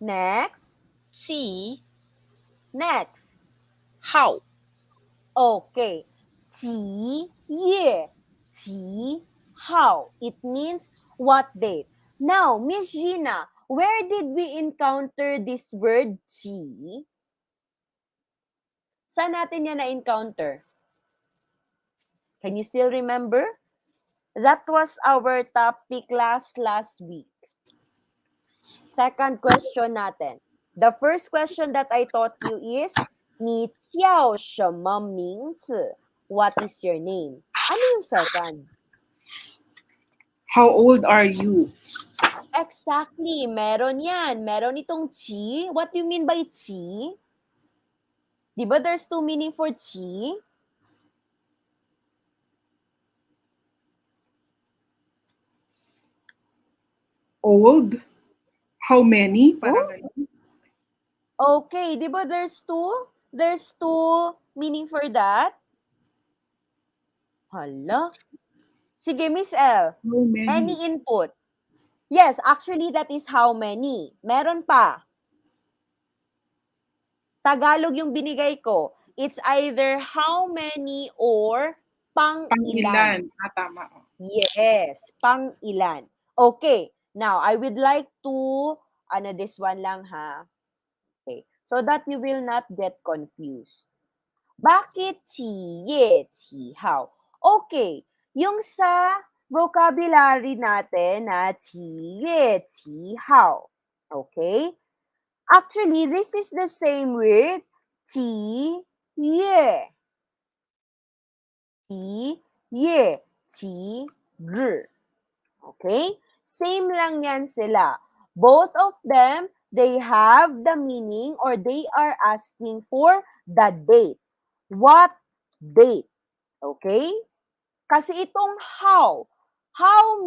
Next. 季 Next. 号 Okay. 几月几号. It means what date. Now, Miss Gina, where did we encounter this word qi? Saan natin yan na-encounter? Can you still remember? That was our topic last week. Second question natin. The first question that I taught you is, 你叫什么名字? What is your name? Ano yung second? How old are you? Exactly. Meron yan. Meron itong chi. What do you mean by chi? Diba there's 2 meaning for chi? Old? How many? Parang ganun. Okay. Diba there's 2? There's 2 meaning for that? Hala. Sige, Miss L. How many? Any input? Yes, actually, that is how many. Meron pa. Tagalog yung binigay ko. It's either how many or pang-ilan. Pang-ilan. Tama. Yes, pang-ilan. Okay, now, I would like to, this one lang ha. Okay, so that you will not get confused. Bakit qi ye, qi hao? Okay, yung sa vocabulary natin na qi ye, qi hao. Okay? Actually, this is the same with qi ye, qi ye, qi ri. Okay? Same lang yan sila. Both of them, they have the meaning or they are asking for the date. What date? Okay? Kasi itong how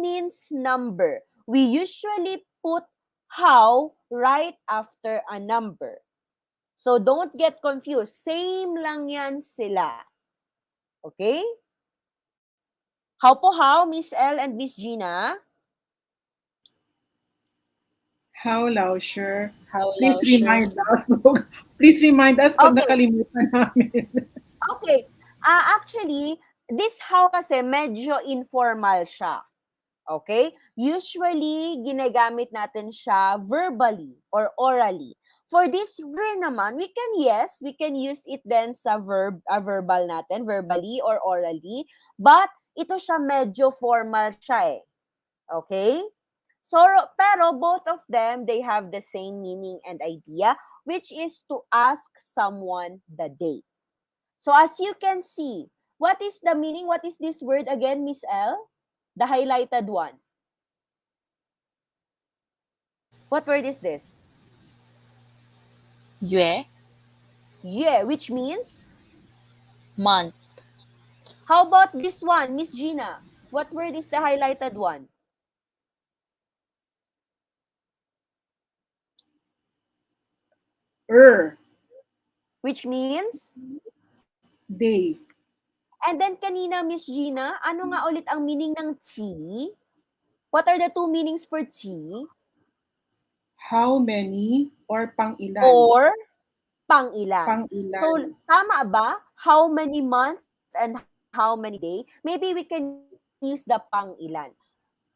means number. We usually put how right after a number. So don't get confused. Same lang yan sila. Okay? How, Miss L and Miss Gina? How, Lauscher? How Please lao siya? remind us. Please remind us pag Okay. nakalimutan namin. Okay. Actually, this how kasi medyo informal siya. Okay? Usually, ginagamit natin siya verbally or orally. For this re naman, we can use it then sa verbal natin, verbally or orally. But, ito siya medyo formal siya eh. Okay? So, pero both of them, they have the same meaning and idea, which is to ask someone the date. So as you can see, what is the meaning? What is this word again, Miss L? The highlighted one. What word is this? Yue, Yeah, which means? month. How about this one, Miss Gina? What word is the highlighted one? Which means? Day. And then kanina, Miss Gina, ano nga ulit ang meaning ng chi? What are the two meanings for chi? How many or pang-ilan? Or pang-ilan. So, Pang-ilan. tama ba? How many months and how many day? Maybe we can use the pang-ilan.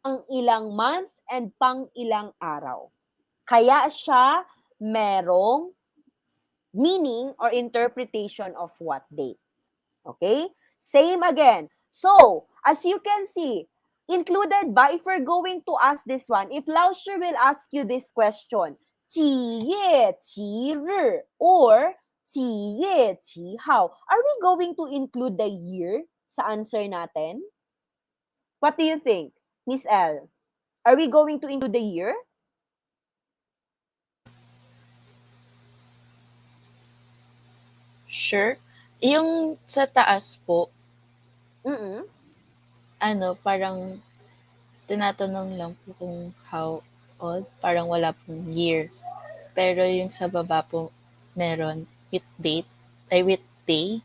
Pang-ilang month and pang-ilang araw. Kaya siya merong meaning or interpretation of what date. Okay? Same again. So, as you can see, included ba, if we're going to ask this one, if Lauscher will ask you this question, 几月几日 or 几月几号, are we going to include the year sa answer natin? What do you think, Miss L? Are we going to include the year? Sure. Yung sa taas po, Mm-mm. parang tinatanong lang po kung how old, parang wala pong year. Pero yung sa baba po, meron with date, ay with day.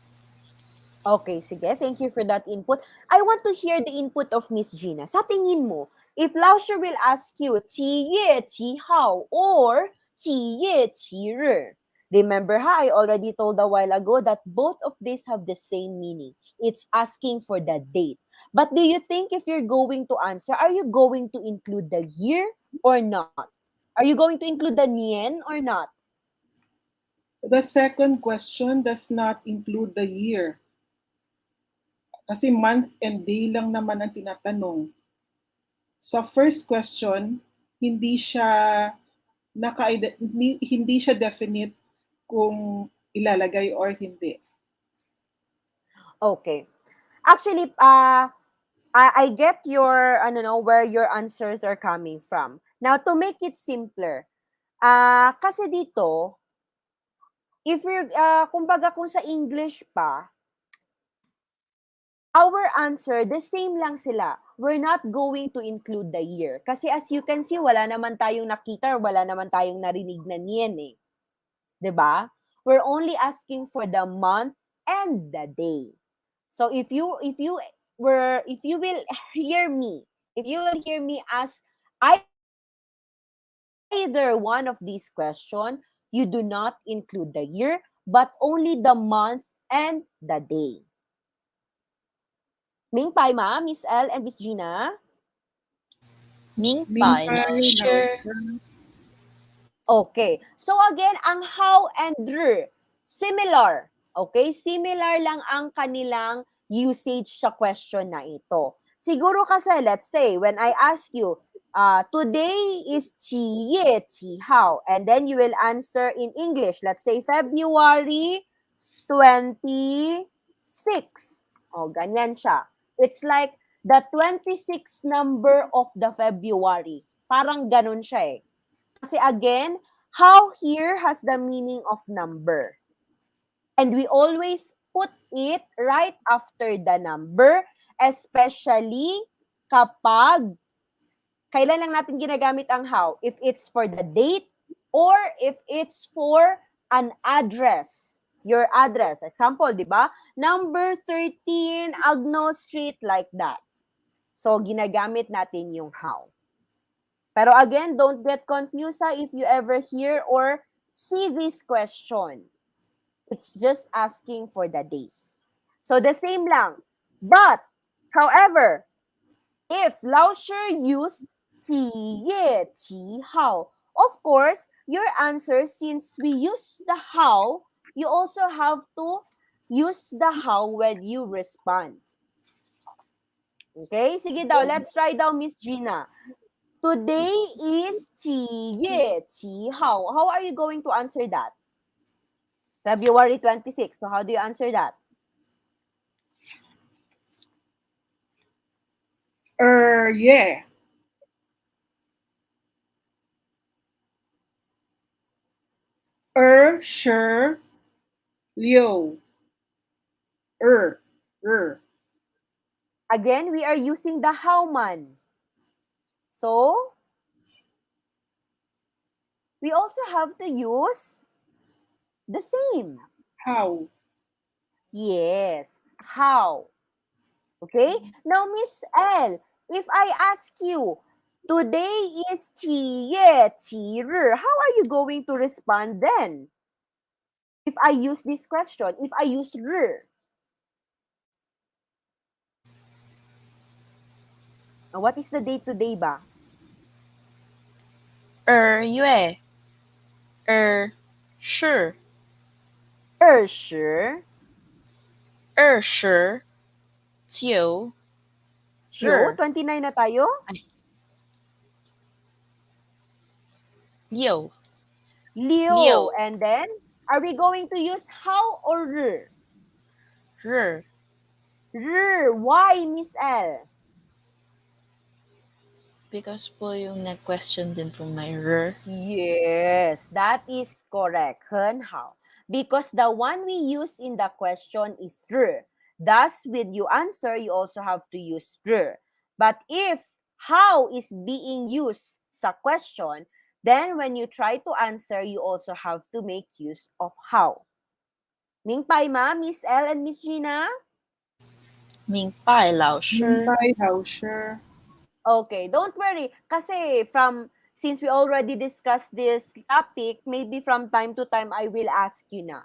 Okay, sige. Thank you for that input. I want to hear the input of Miss Gina. Sa tingin mo, if Lauscher will ask you, 几月几号 or 几月几日? Remember ha, I already told a while ago that both of these have the same meaning. It's asking for the date. But do you think if you're going to answer, are you going to include the year or not? Are you going to include the nian or not? The second question does not include the year. Kasi month and day lang naman ang tinatanong. Sa first question, hindi siya hindi siya definite kung ilalagay or hindi. Okay. Actually, I get your, where your answers are coming from. Now, to make it simpler, kasi dito, if you're, kumbaga kung sa English pa, our answer, the same lang sila. We're not going to include the year. Kasi as you can see, wala naman tayong nakita or wala naman tayong narinig na niyan eh. 'Di ba? We're only asking for the month and the day. So if you will hear me, if you will hear me ask either one of these questions, you do not include the year, but only the month and the day. Ming Pai ma, Miss L and Miss Gina? Ming pai lao Meanwhile, sure. Okay. So again, ang how and r, similar. Okay? Similar lang ang kanilang usage sa question na ito. Siguro kasi, let's say, when I ask you, today is 几月几号? And then you will answer in English. Let's say, February 26. O, ganyan siya. It's like the 26th number of the February. Parang ganun siya eh. Kasi again, how here has the meaning of number. And we always put it right after the number, especially kapag kailan lang natin ginagamit ang how? If it's for the date or if it's for an address. Your address. Example, di ba? Number 13, Agno Street, like that. So, ginagamit natin yung how. Pero again, don't get confused if you ever hear or see this question. It's just asking for the date. So, the same lang. But, however, if Lauscher used 几月几号, of course, your answer, since we use the how, you also have to use the how when you respond. Okay? Sige daw, let's try daw, Miss Gina. Today is 几月几号. How are you going to answer that? February 26. So how do you answer that? Yeah. Sure. Liu. Er. Again, we are using the how man. So, we also have to use the same. How? Yes. How? Okay? Now, Miss L, if I ask you, today is 几月几日, how are you going to respond then? If I use this question, if I use 日. What is the date today ba? 2月2020 29 29 na tayo? 6 Liu. And then, are we going to use how or 日? 日 Why, Miss L? because po yung nag-question din po may r. Yes, that is correct. 很好. Because the one we use in the question is 日. Thus, when you answer, you also have to use 日. But if how is being used sa question, then when you try to answer, you also have to make use of how. Mingpai ma, Miss L and Miss Gina? 明白老师 Mingpai, how sure? Okay, don't worry. Kasi since we already discussed this topic, maybe from time to time, I will ask you na.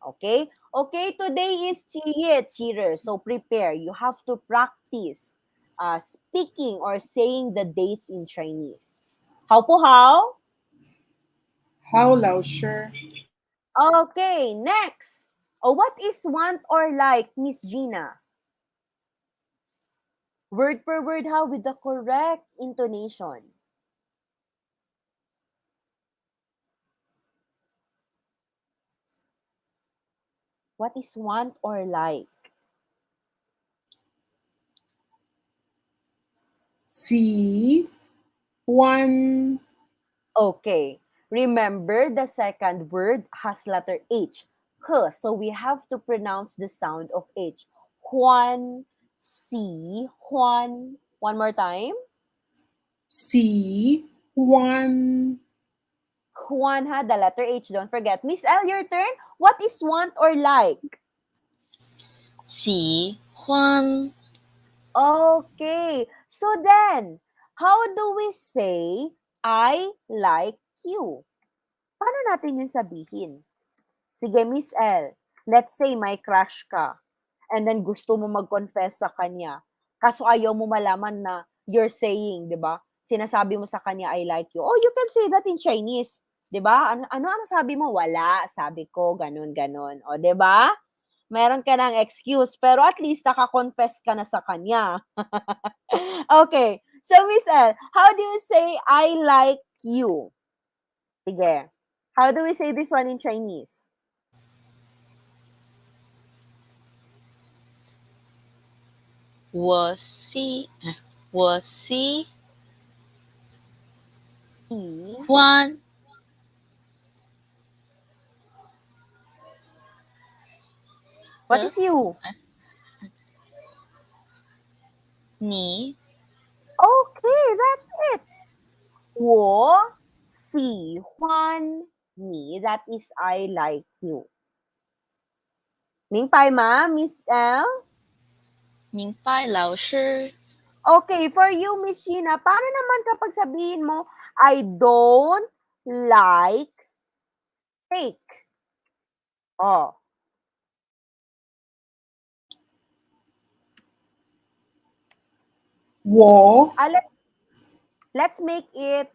Okay? Okay, today is 几月几日. So prepare. You have to practice speaking or saying the dates in Chinese. How po how? How lao sure? Okay, next. What is want or like, Miss Gina? Word per word, how? With the correct intonation. What is want or like? Si. One. Okay. Remember, the second word has letter H. H. So we have to pronounce the sound of H. Juan, si, Juan. One more time. Si. One. Juan, ha? The letter H. Don't forget. Miss L, your turn. What is want or like? 喜欢 Okay. So then, how do we say, I like you? Paano natin yun sabihin? Sige, Miss L, let's say may crush ka and then gusto mo mag-confess sa kanya. Kaso ayaw mo malaman na you're saying, di ba? Sinasabi mo sa kanya, I like you. Oh, you can say that in Chinese. Di ba? Ano sabi mo? Wala. Sabi ko, ganun. O, di ba? meron ka ng excuse. Pero at least naka-confess ka na sa kanya. Okay. So, Miss L, how do you say I like you? Sige. How do we say this one in Chinese? 我喜 I. 欢 What 的 is you? 你 Okay, that's it. 我喜欢你. That is I like you. 明白吗, Miss L? 明白老师 Okay, for you, Miss Sheena, paano naman kapag sabihin mo, I don't like cake? Oh, 我 let's make it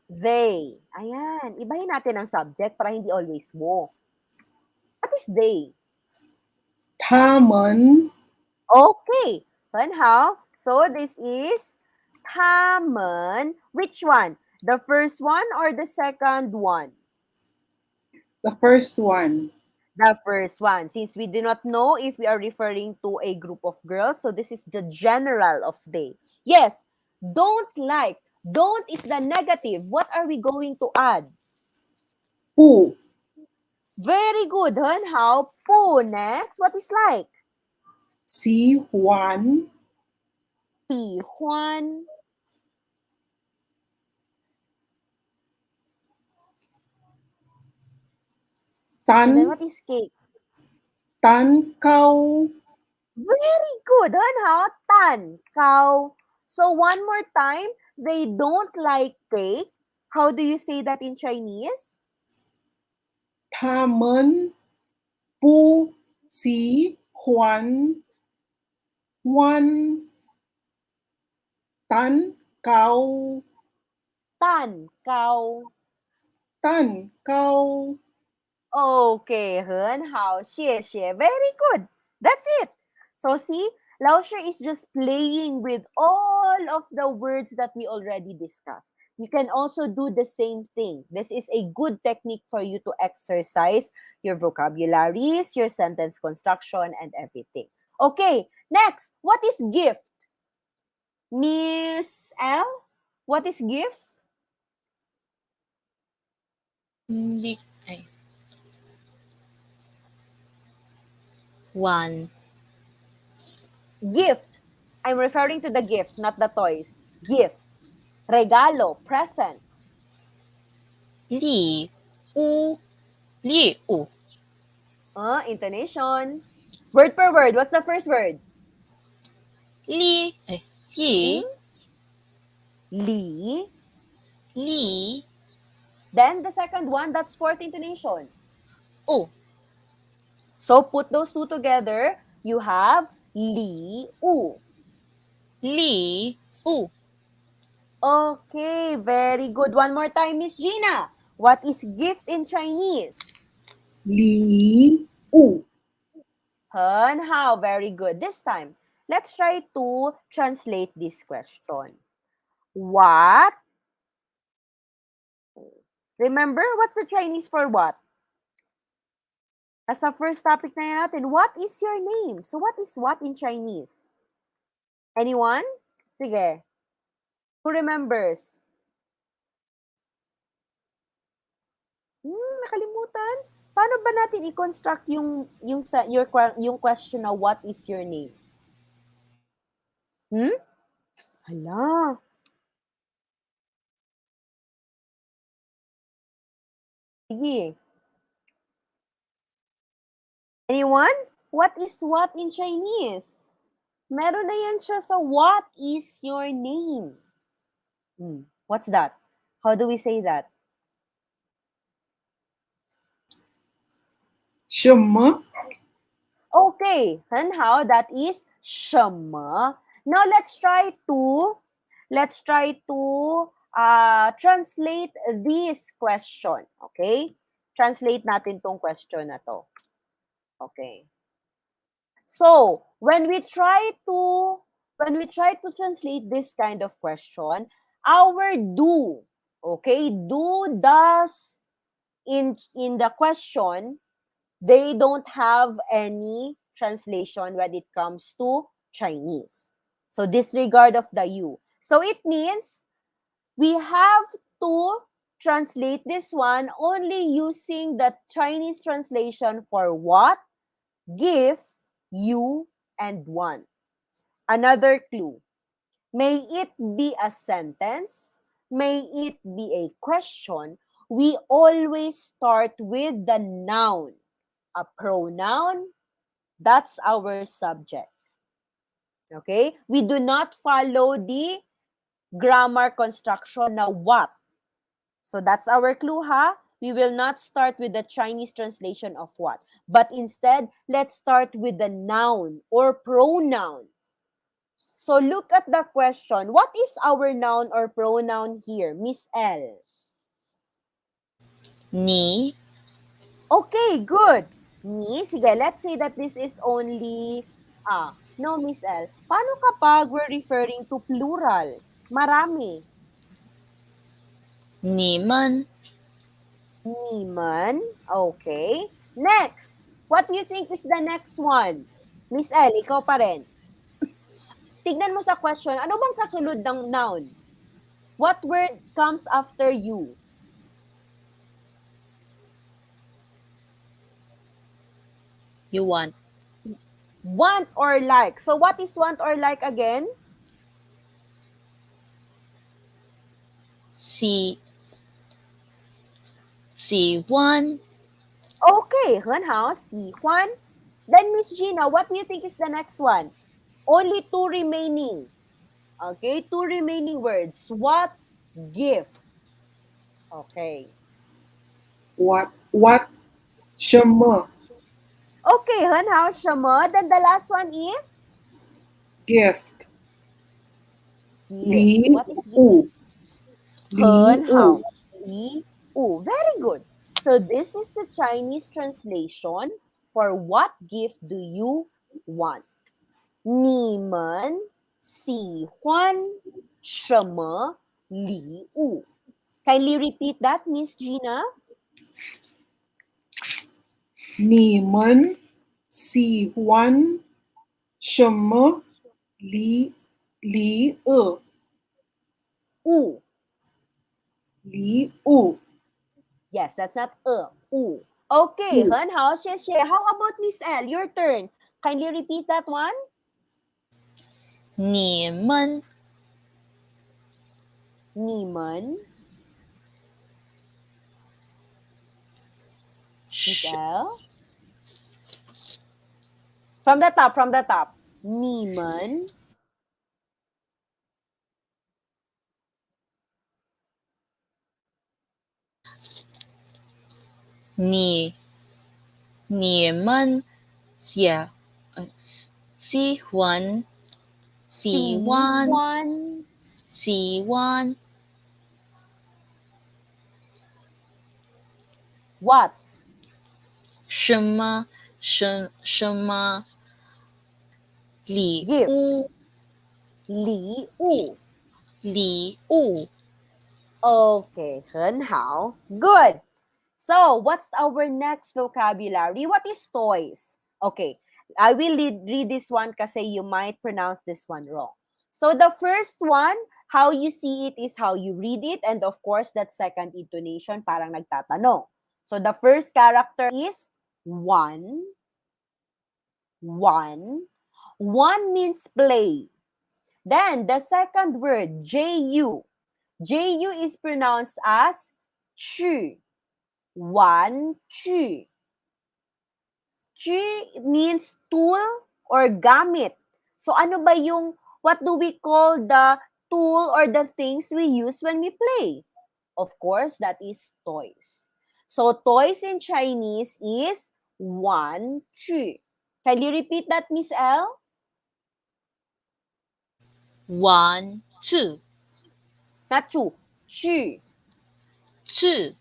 they. Ayan, ibahin natin ang subject para hindi always wo. What is they? 他们 Okay, 很好. So this is 他们. Which one? The first one or the second one? the first one. The first one. Since we do not know if we are referring to a group of girls, so this is the general of they. Yes, don't like. Don't is the negative. What are we going to add? 不 Very good, Hun. How? Po. Next, what is like? 喜欢 喜欢. And then 蛋 what is cake? 蛋糕 Very good, Hun. How? Tan. Kao. So one more time, they don't like cake. How do you say that in Chinese? 他们不喜欢玩蛋糕 Tan. Kao. 蛋糕 Okay, 很好，谢谢. Very good. That's it. So see, Laoshe is just playing with all of the words that we already discussed. You can also do the same thing. This is a good technique for you to exercise your vocabularies, your sentence construction, and everything. Okay, next, what is gift? Miss L, what is gift? hindi ay 1 Gift. I'm referring to the gift, not the toys. Gift. Regalo, present. 礼物礼物 Intonation. Word per word. What's the first word? 礼 Hmm? Li. 礼 Then the second one, that's fourth intonation. 物 So put those two together. You have li u. 礼物 Okay, very good. One more time, Miss Gina. What is gift in Chinese? 礼物 Hun, how? Very good. This time, let's try to translate this question. What? Remember, what's the Chinese for what? As a first topic na yan natin, what is your name? So, what is what in Chinese? Anyone? Sige. Who remembers? Nakalimutan? Paano ba natin i-construct yung question na what is your name? Hala. Sige. Anyone? What is what in Chinese? Meron na yan siya sa what is your name? What's that? How do we say that? 什么 Okay, and how that is 什么? Now let's try to translate this question, okay? Translate natin tong question na to. Okay. So, when we try to translate this kind of question, our do, okay, do, does, in the question, they don't have any translation when it comes to Chinese. So disregard of the you. So it means we have to translate this one only using the Chinese translation for what, give, you, and want. Another clue. May it be a sentence, may it be a question, we always start with the noun. A pronoun, that's our subject. Okay? We do not follow the grammar construction na what. So that's our clue, ha? We will not start with the Chinese translation of what, but instead, let's start with the noun or pronoun. So look at the question. What is our noun or pronoun here, Miss L? Ni, Okay, good. Ni, sige, let's say that this is only, no, Miss L. Paano kapag we're referring to plural? Marami. ni man, Niman. Okay. Next. What do you think is the next one? Miss L, ikaw pa rin. Tignan mo sa question, ano bang kasunod ng noun? What word comes after you? you want. Want or like. So what is want or like again? Si, si Juan, Okay, 很好, si Juan. Then Miss Gina, what do you think is the next one? Only two remaining. Okay, two remaining words. What, give. Okay. What? 什么 Okay, 很好, 什么? Then the last one is gift give. 礼 What is give? 物礼很好，物礼物. Very good. So this is the Chinese translation for what gift do you want? 你们喜欢什么礼物? Kindly repeat that, Miss Gina. 你们喜欢什么礼物物. 礼物 Yes, that's not 物. Okay, 很好，谢谢. How about Miss L? Your turn. Kindly repeat that one. 你们你们 Miss L? From the top. 你们你你们喜喜欢喜欢喜欢 what? 什么什么礼 Gift. 物礼物. 礼物 Okay, 很好. Good. So, what's our next vocabulary? What is toys? Okay, I will read this one kasi you might pronounce this one wrong. So, the first one, how you see it is how you read it. And of course, that second intonation, parang nagtatanong. So, the first character is one. One. One means play. Then, the second word, J-U. J-U is pronounced as chu. One, chu. Chu means tool or gamit. So, ano ba yung, what do we call the tool or the things we use when we play? Of course, that is toys. So, toys in Chinese is one, chu. Can you repeat that, Miss L? 1 2 Not chu. Chu. 2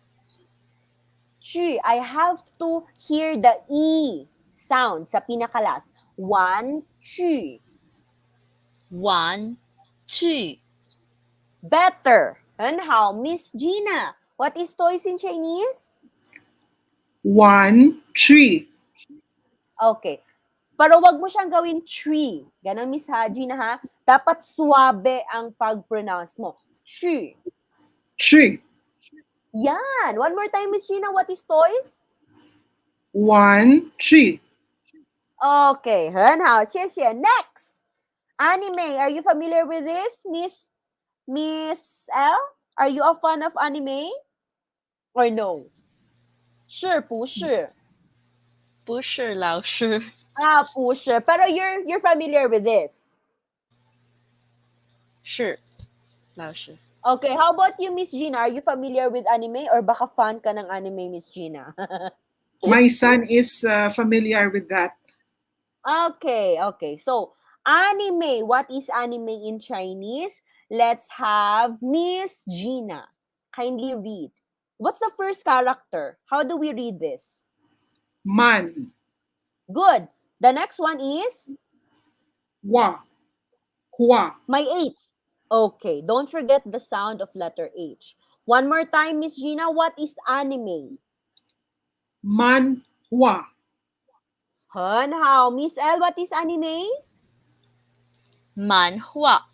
Chu. I have to hear the E sound sa pinakalas. 玩具 玩具 better. And how, Miss Gina? What is toys in Chinese? 玩具 Okay. Pero wag mo siyang gawin tree. Ganon, Miss Haji na ha. Dapat suwabe ang pag-pronounce mo. Tree. 具 Yan. One more time, Miss Gina. What is toys? 玩具 Okay. 很好，谢谢. Next. Anime. Are you familiar with this, Miss L? Are you a fan of anime? Or no? 是不是?不是老师 Ah, 不是. Pero you're familiar with this. 是老师 Okay, how about you, Miss Gina? Are you familiar with anime or baka fan ka ng anime, Miss Gina? My son is familiar with that. Okay. So, anime. What is anime in Chinese? Let's have Miss Gina. Kindly read. What's the first character? How do we read this? 漫 Good. The next one is 画画 my H. Okay, don't forget the sound of letter H. One more time, Miss Gina, what is anime? 漫画 Hun, how? Miss L, what is anime? 漫画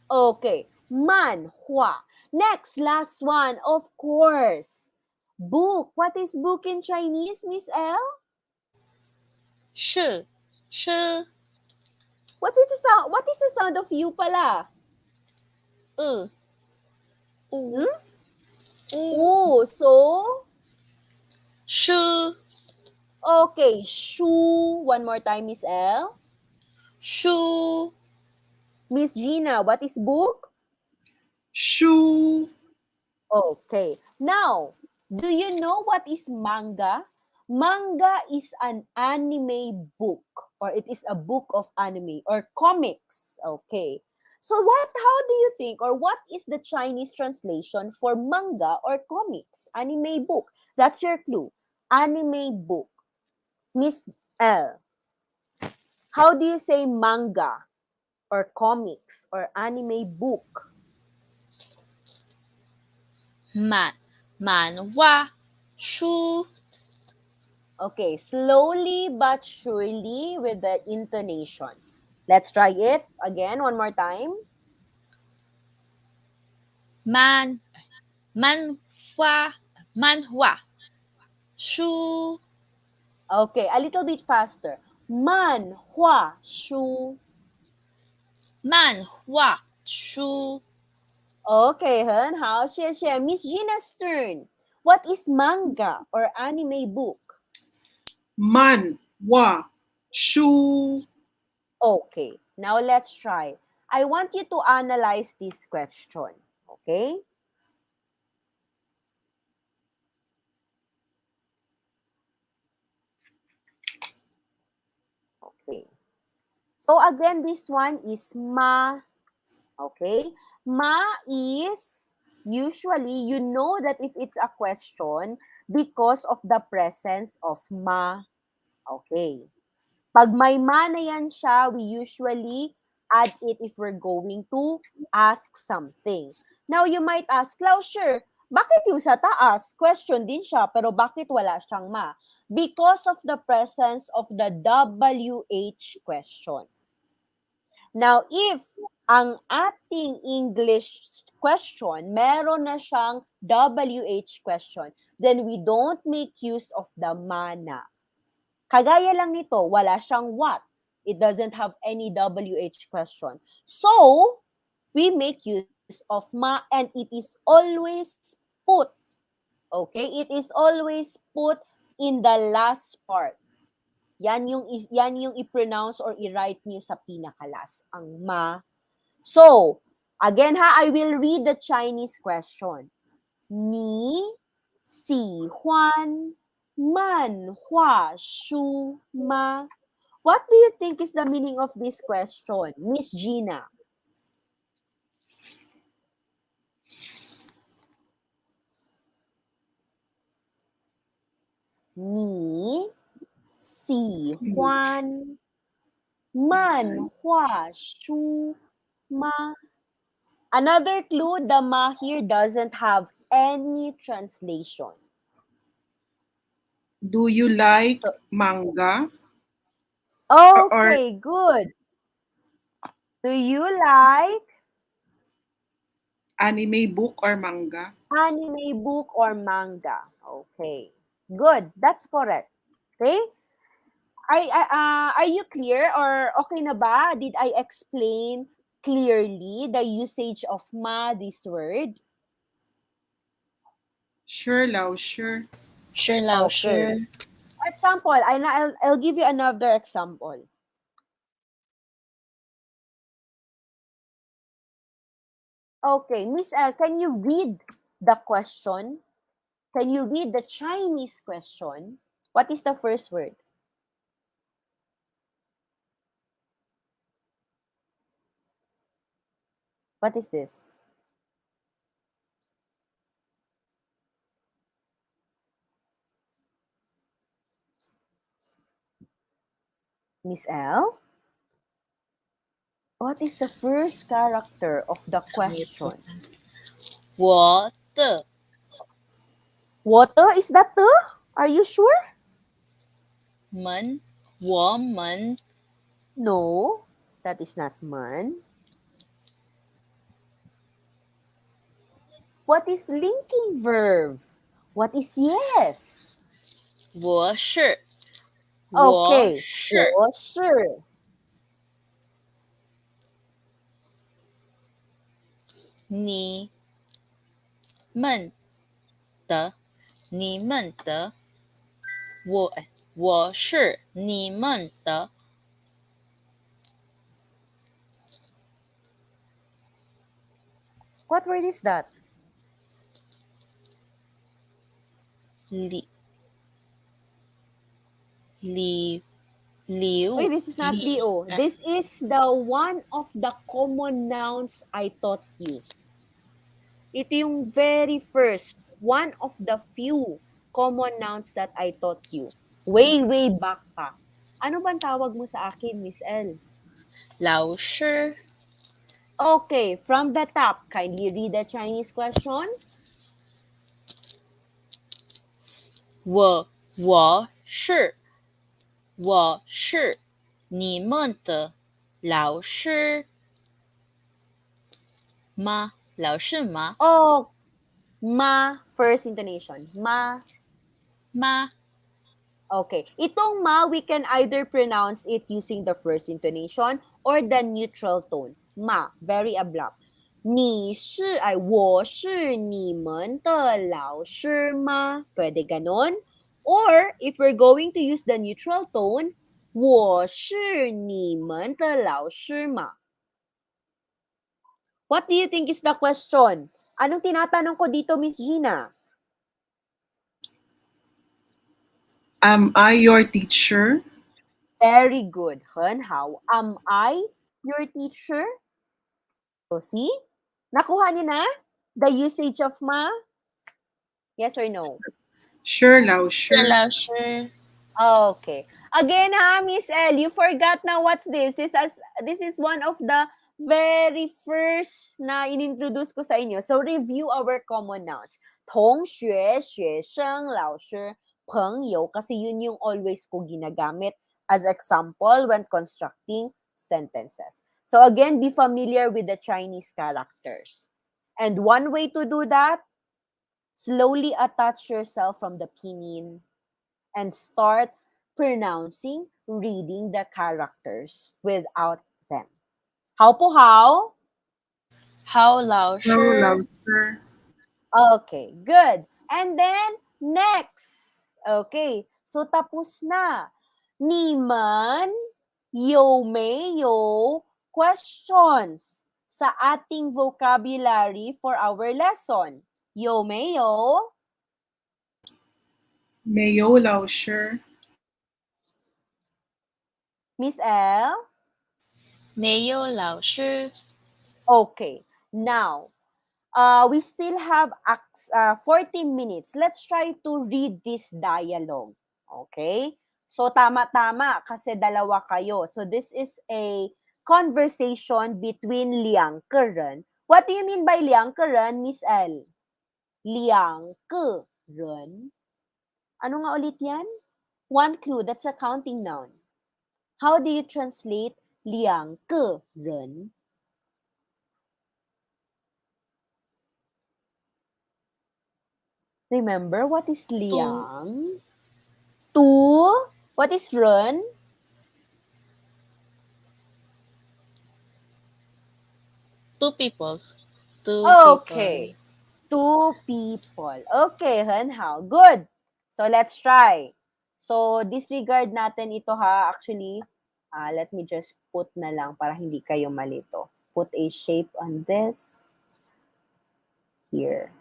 Okay, manhua. Next, last one, of course. Book. What is book in Chinese, Miss L? 是是 What is the sound? What is the sound of you pala? う Hmm? う Oh, so 书 okay, shu. One more time, Miss L. 书 Miss Gina, what is book? 书 Okay. Now, do you know what is manga? Manga is an anime book, or it is a book of anime or comics. Okay. So how do you think, or what is the Chinese translation for manga or comics? Anime book. That's your clue. Anime book. Miss L, how do you say manga or comics or anime book? 漫画书 Okay, slowly but surely with the intonation. Let's try it again one more time. 漫漫画书 Okay, a little bit faster. Man, hua, shu. 漫画书 Okay, 很好，谢谢. Miss Gina's turn. What is manga or anime book? 漫画书 Okay, now let's try. I want you to analyze this question. Okay? Okay. So again, this one is ma. Okay? Ma is usually, you know that if it's a question because of the presence of ma. Okay. Pag may ma na yan siya, we usually add it if we're going to ask something. Now, you might ask, Lausher, bakit yung sa taas? Question din siya, pero bakit wala siyang ma? Because of the presence of the WH question. Now, if ang ating English question, meron na siyang WH question, then we don't make use of the mana. Kagaya lang nito, wala siyang what. It doesn't have any WH question. So, we make use of ma and it is always put. Okay? It is always put in the last part. Yan yung i-pronounce or i-write niyo sa pinakalas, ang ma. So, again ha, I will read the Chinese question. Ni si huan man hua shu ma. What do you think is the meaning of this question, Miss Gina? Ni si huan Man, hua, shu, ma. Another clue, the ma here doesn't have any translation. Do you like So, manga or okay, good. Do you like anime book or manga? anime book or manga? Okay, good. That's correct. Okay? Are you clear or okay na ba? Did I explain clearly the usage of ma, this word? Sure, Lao, sure. Sure, Lao, Okay. sure. Example, I'll give you another example. Okay, Miss L, can you read the question? Can you read the Chinese question? What is the first word? What is this? Miss L? What is the first character of the question? 我的 Water? Is that the? Are you sure? 们，我们 No, that is not man. What is linking verb? What is yes? 我是 Okay, 是我是你们的，你们的，我是你们的 What word is that? 礼礼礼 Wait, 物 this is not 礼 Leo. This is the one of the common nouns I taught you. Ito yung very first, one of the few common nouns that I taught you. Way, way back pa. Ano bang tawag mo sa akin, Miss L? 老师 Okay, from the top, kindly read the Chinese question. 我是你们的老师吗？老师吗？ Oh, ma, first intonation. Ma. 吗？ Okay. Itong ma, we can either pronounce it using the first intonation or the neutral tone. Ma, very abrupt. 我是你们的老师吗? Pwede ganon. Or, if we're going to use the neutral tone, 我是你们的老师吗? What do you think is the question? Anong tinatanong ko dito, Miss Gina? Am I your teacher? Very good. Hun, how? Am I your teacher? So, see? Nakuha niyo na? The usage of ma? Yes or no? Sure, Lao, 是 sure. 老师 Okay. Again, ha, Miss L, you forgot na what's this. This is one of the very first na inintroduce ko sa inyo. So, review our common nouns. 同学,学生,老师,朋友, kasi yun yung always ko ginagamit as example when constructing sentences. So, again, be familiar with the Chinese characters. And one way to do that, slowly attach yourself from the pinyin and start pronouncing, reading the characters without them. How po how? 好老 No, 师 Lao, sure. Okay, good. And then, next. Okay, so tapos na. 你们有没有 questions sa ating vocabulary for our lesson? 有没有? Mayo, Lao, sure. Miss L? 没有老师 Okay, now, we still have 40 minutes. Let's try to read this dialogue. Okay? So, tama-tama kasi dalawa kayo. So, this is a conversation between 2个人. What do you mean by 2个人, Miss L? 2个人? Ano nga ulit yan? One clue, that's a counting noun. How do you translate 2个人? Remember, what is 2, 2? 2? What is 人? 2 people. 2 Okay. people. 2 people. Okay, Henhao. Good. So, let's try. So, disregard natin ito ha. Actually, let me just put na lang para hindi kayo malito. Put a shape on this. Here.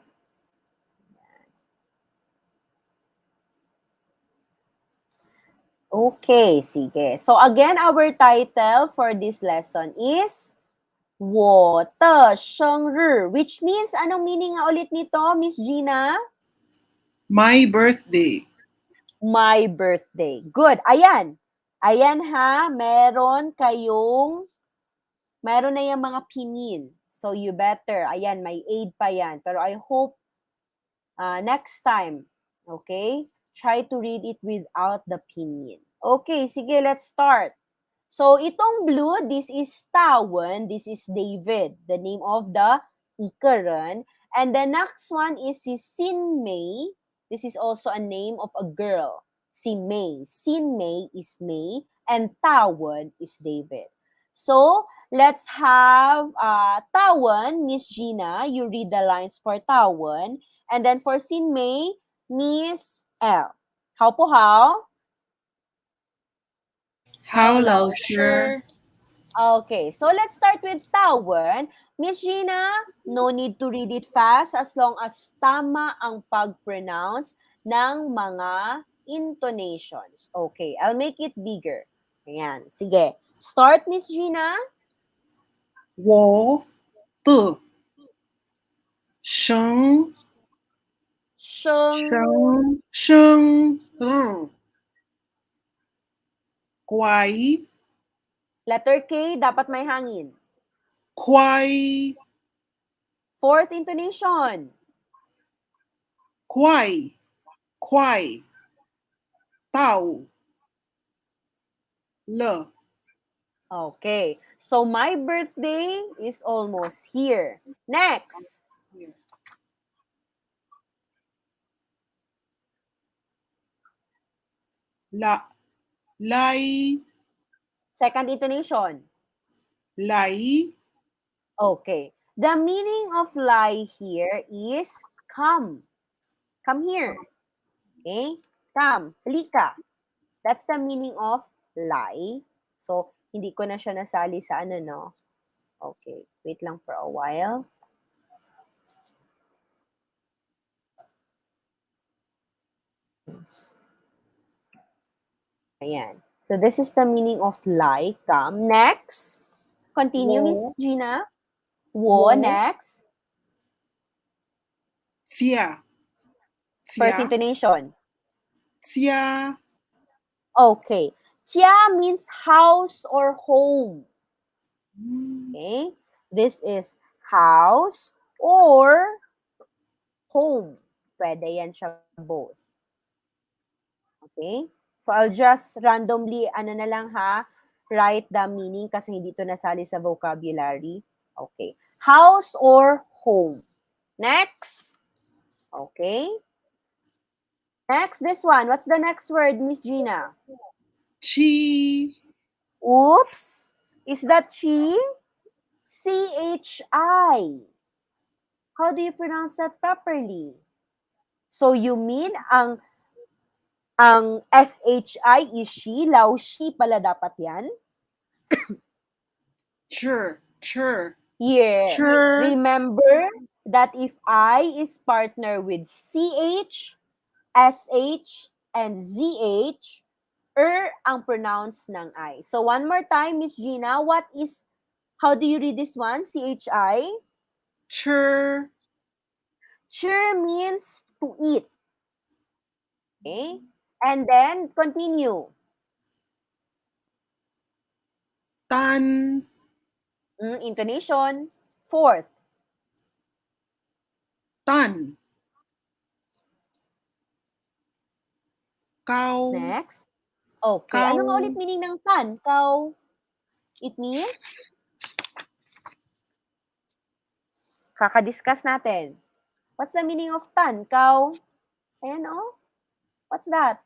Okay, sige. So, again, our title for this lesson is 我的生日, which means, anong meaning nga ulit nito, Miss Gina? My birthday. My birthday. Good. Ayan. Ayan ha, meron na yung mga pinin. So, you better. Ayan, may aid pa yan. Pero I hope next time, okay, try to read it without the pinyin. Okay, sige, let's start. So, itong blue, this is Tawan, this is David, the name of the ikaran. And the next one is si Sin May. This is also a name of a girl. Si May. Sin May is May, and Tawan is David. So, let's have Tawan, Miss Gina, you read the lines for Tawan. And then for Sin May, Miss L. How po how? How How loud, loud, sure? sure? Okay, so let's start with Tawan. Miss Gina, no need to read it fast as long as tama ang pag-pronounce ng mga intonations. Okay, I'll make it bigger. Ayan, sige. Start, Miss Gina. 我的生生生日快 letter K, dapat may hangin. 快 Fourth intonation. 快到了 Okay, so my birthday is almost here. Next.来 Second intonation. 来 Okay. The meaning of lie here is come. Come here. Okay? Come. Halika. That's the meaning of lie. So, hindi ko na siya nasali sa ano, no? Okay. Wait lang for a while. Ayan. So, this is the meaning of lie. Come. Next. Continue, Miss Gina. Wo. Next. 家 First 家 intonation. 家 Okay. Tia means house or home. Okay? This is house or home. Pwede yan siya both. Okay? So, I'll just randomly, ano na lang ha, write the meaning kasi hindi ito nasali sa vocabulary. Okay. House or home. Next. Okay. Next, this one. What's the next word, Miss Gina? chi Oops. Is that chi? C-H-I. How do you pronounce that properly? So you mean ang S-H-I is she, lao she pala dapat yan? chur Yes. Remember that if I is partner with CH, SH, and ZH, ang pronounce ng I. So one more time, Miss Gina, how do you read this one? C-H-I? chur Chur means to eat. Okay? And then, continue. tan, Intonation. Fourth. tan, kau, Next. Okay. Ano nga ulit kau, meaning ng tan? Kau, it means? Kakadiscuss natin. What's the meaning of tan? Kau? Ayan, oh. What's that?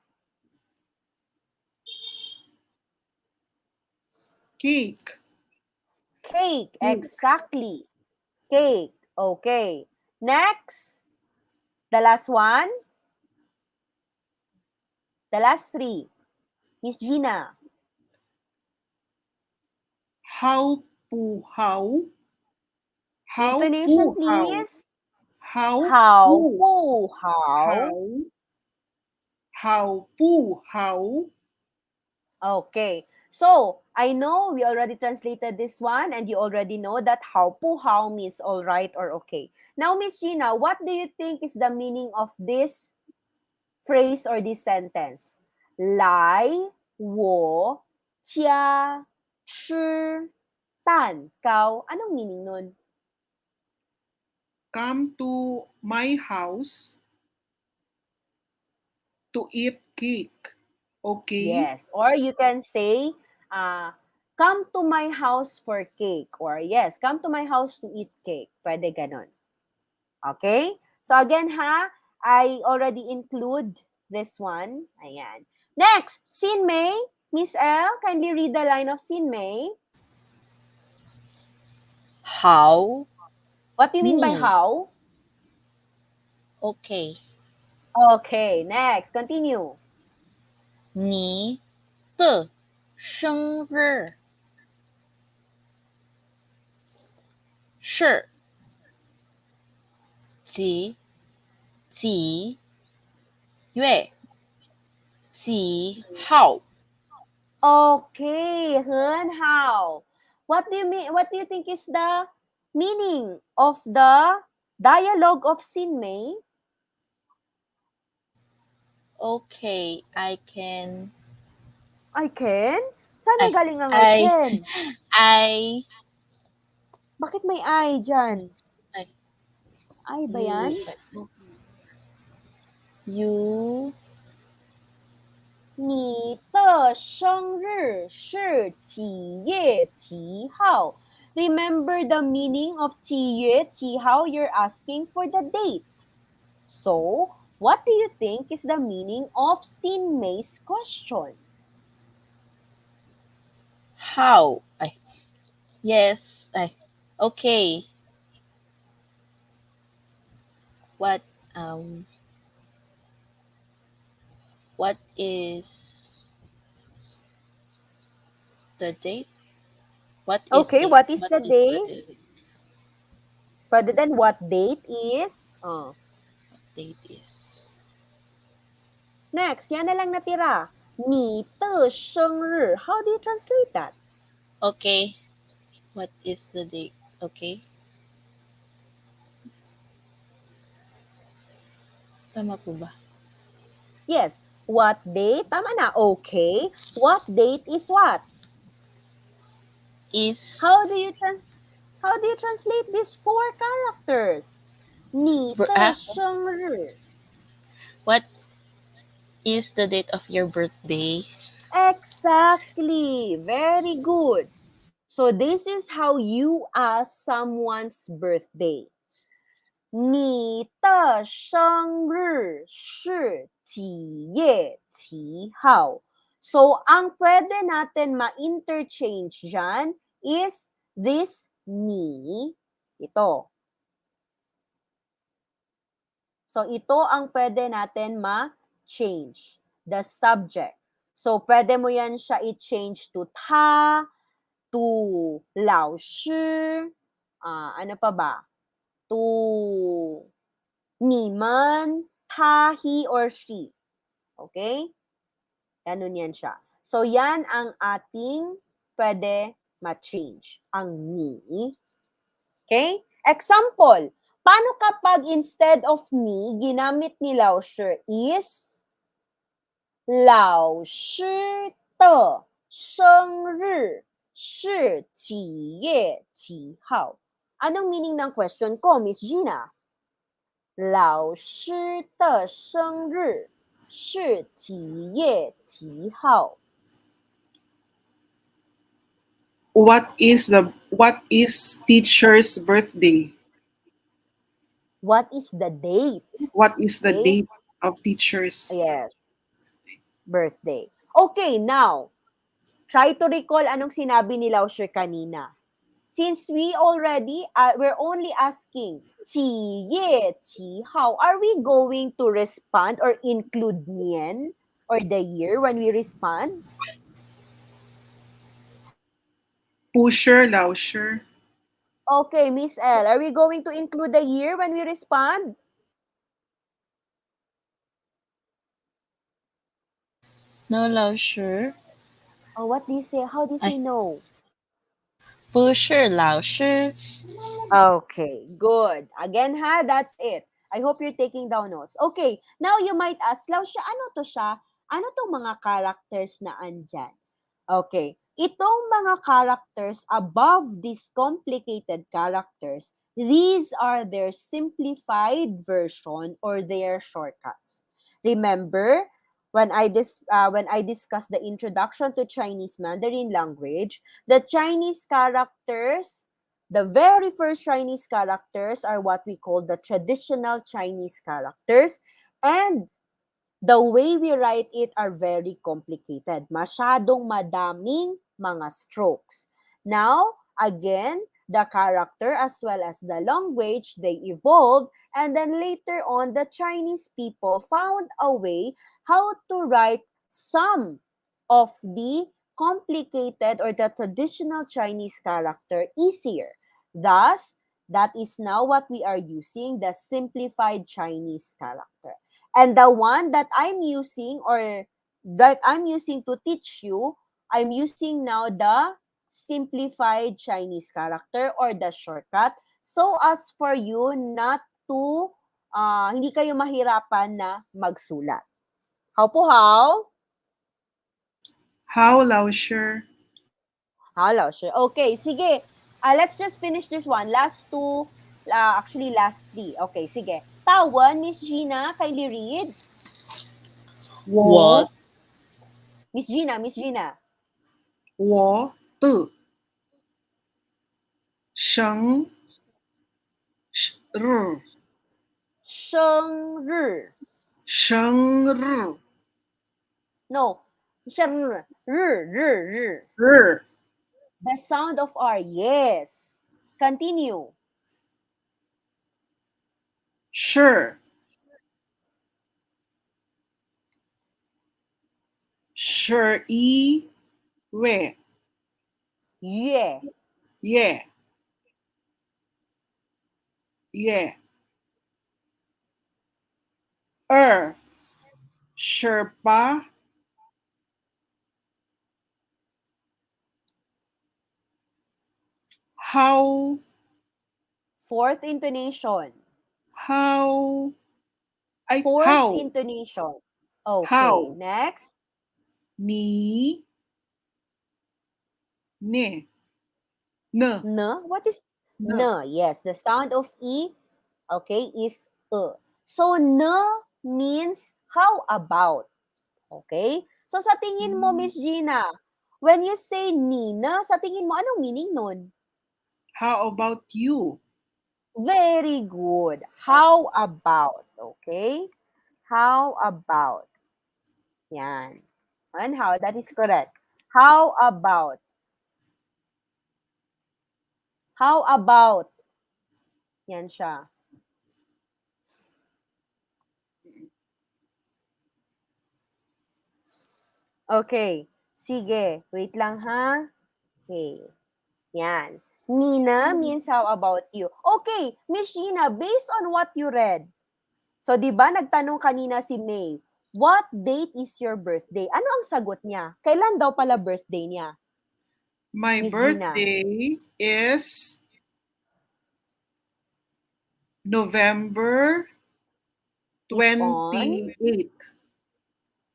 cake, Cake. cake, Exactly. Cake. Okay. Next. The last one. The last three. Miss Gina. how pu how, how Intonation, pu how, please. how How? pu Pu. How? how, how pu how, Okay. So, I know we already translated this one and you already know that how pu how means all right or okay. Now, Miss Gina, what do you think is the meaning of this phrase or this sentence? Lai, wo, chia, shi, tan, kao. Anong meaning nun? come to my house to eat cake. Okay? Yes. Or you can say, come to my house for cake. Or yes, come to my house to eat cake. Pwede ganon. Okay? So again ha, I already include this one. Ayan. Next, Sin May. Miss L, kindly read the line of Sin May. How? What do you mean by Ni. how? Okay. Okay, next, continue. 你的生日是几几月几号？ Okay, Hen how? What do you mean? What do you think is the meaning of the dialogue of Sin May? Okay, I can. I can? Sana Ay, galing ang I I, can. I, Bakit may I dyan? ay, I ba yan? you, you, 你的生日是几月几号? Remember the meaning of 几月几号? You're asking for the date. So, what do you think is the meaning of Sin May's question? how? Ay, yes, ay, okay. What, um, what is the date? What is Okay, date? what is What the is the day? date? Rather than what date is? Oh. Date is. Next, yan na lang natira. 你的生日. How do you translate that? Okay. What is the date? Okay. Tama po ba? Yes. What date? Tama na. Okay. What date is what? Is. How do you translate these four characters? 你的生日. What is the date of your birthday? Exactly. Very good. So this is how you ask someone's birthday. 你的生日是几月几号? So, ang pwede natin ma-interchange dyan is this ni, ito. So, ito ang pwede natin ma-change. The subject. So, pwede mo yan siya i-change to ta, to 老师, ano pa ba? To 你们, ta, he, or she. Okay? Ganun yan siya. So, yan ang ating pwede ma-change. Ang ni. Okay? Example, paano kapag instead of ni, ginamit ni Lao Shi is 老师的生日是几月几号? Anong meaning ng question ko, Miss Gina? 老师的生日是几月几号? What is teacher's birthday? What is the date? What is the Okay? date of teacher's? Yes, birthday. Okay, now, try to recall anong sinabi ni Lausher kanina. Since we're only asking 几月几号, are we going to respond or include niyan or the year when we respond? Pusher, Lausher. Okay, Miss L, are we going to include the year when we respond? No, lao sure. Oh, what do you say? How do you say Ay, no? 不是老师. Okay, good. Again ha, that's it. I hope you're taking down notes. Okay, now you might ask, Lausya, ano to siya? Ano tong mga characters na andyan? Okay, itong mga characters above these complicated characters, these are their simplified version or their shortcuts. Remember, when I discussed the introduction to Chinese Mandarin language, the Chinese characters, the very first Chinese characters are what we call the traditional Chinese characters, and the way we write it are very complicated. Masyadong madaming mga strokes. Now, again, the character as well as the language, they evolved, and then later on, the Chinese people found a way how to write some of the complicated or the traditional Chinese character easier. Thus, that is now what we are using, the simplified Chinese character. And the one that I'm using or that I'm using to teach you, I'm using now the simplified Chinese character or the shortcut so as for you not to hindi kayo mahirapan na magsulat. How po how? How, Lausher? Hello, sure. Okay, sige. Let's just finish this one. Last two, actually last three. Okay, sige. Tawan, Miss Gina, kindly read. Wo, Miss Gina, Miss Gina. 我的生日生日。生日 No, 生日，日。日 The sound of R, yes. Continue. 是11月月28 how Fourth intonation. how I Fourth how intonation. Okay, How? next. 你 ne ne N. What is ne N? Yes, the sound of E, okay, is So, N means how about. Okay? So, sa tingin mo, Miss Gina, when you say Nina, sa tingin mo, anong meaning nun? How about you? Very good. How about? Okay? How about? Yan. And how? That is correct. How about? How about? Yan siya. Okay. Sige. Wait lang ha. Okay. Yan. Nina means how about you. Okay, Miss Gina, based on what you read, so di ba nagtanong kanina si May, what date is your birthday? Ano ang sagot niya? Kailan daw pala birthday niya? My Miss Gina. birthday is November Is on? 28th.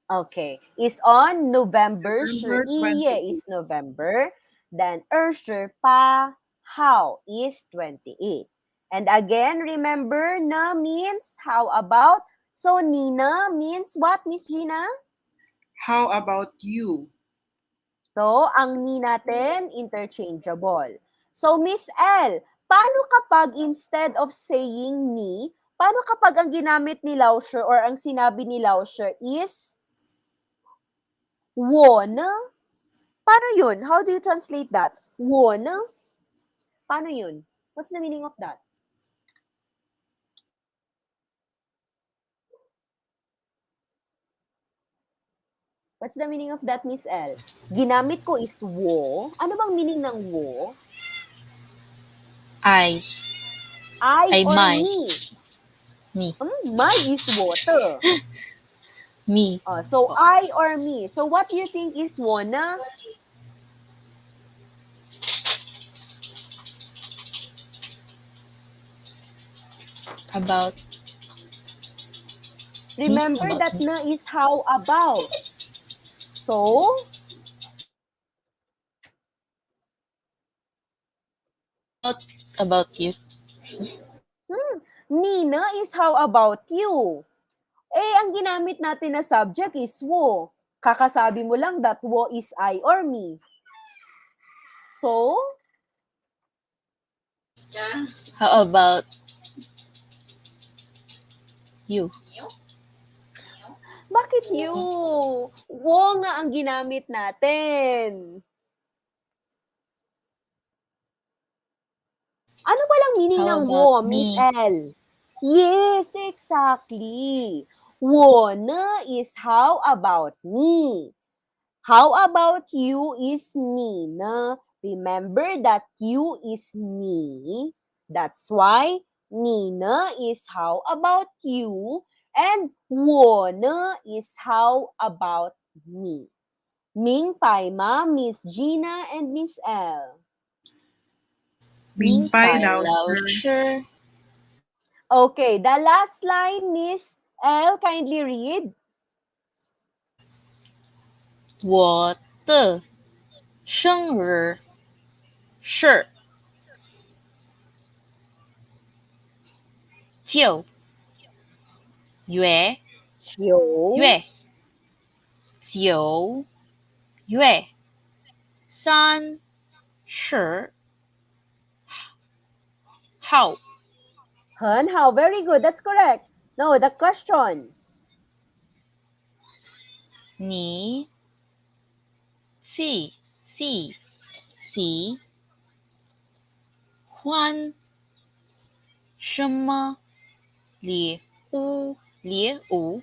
Okay. Is on November. November 11 28th. is November. Then 二十八号 is 28. And again, remember, na means how about? So, Nina means what, Miss Gina? How about you? So, ang ni natin, interchangeable. So, Miss L, paano kapag instead of saying ni, paano kapag ang ginamit ni Lauscher or ang sinabi ni Lauscher is 我呢? Paano yun? How do you translate that? 我呢? Paano yun? What's the meaning of that? What's the meaning of that, Miss L? Ginamit ko is 我. Ano bang meaning ng 我? I. I or my. me? Me. My is water. Me. So, I or me. So, what do you think is 我呢? About. Remember About that me. na is how about. So, About you. Nina is how about you. Eh, ang ginamit natin na subject is 我. Kakasabi mo lang that 我 is I or me. So, How about you? bakit you? 我nga ang ginamit natin. Ano palang meaning How ng about 我, Miss me? L? Yes, exactly. 我呢 is how about me. How about you is Nina. Remember that you is ni. That's why Nina is how about you and 我呢 is how about me. Ming Pai Ma, Miss Gina, and Miss L. Ming Pai Lauscher. Okay, the last line, Miss L, kindly read. 我的生日是9月九9月30号。很好, very good. That's correct. No, the question. 你喜欢什么礼物？礼物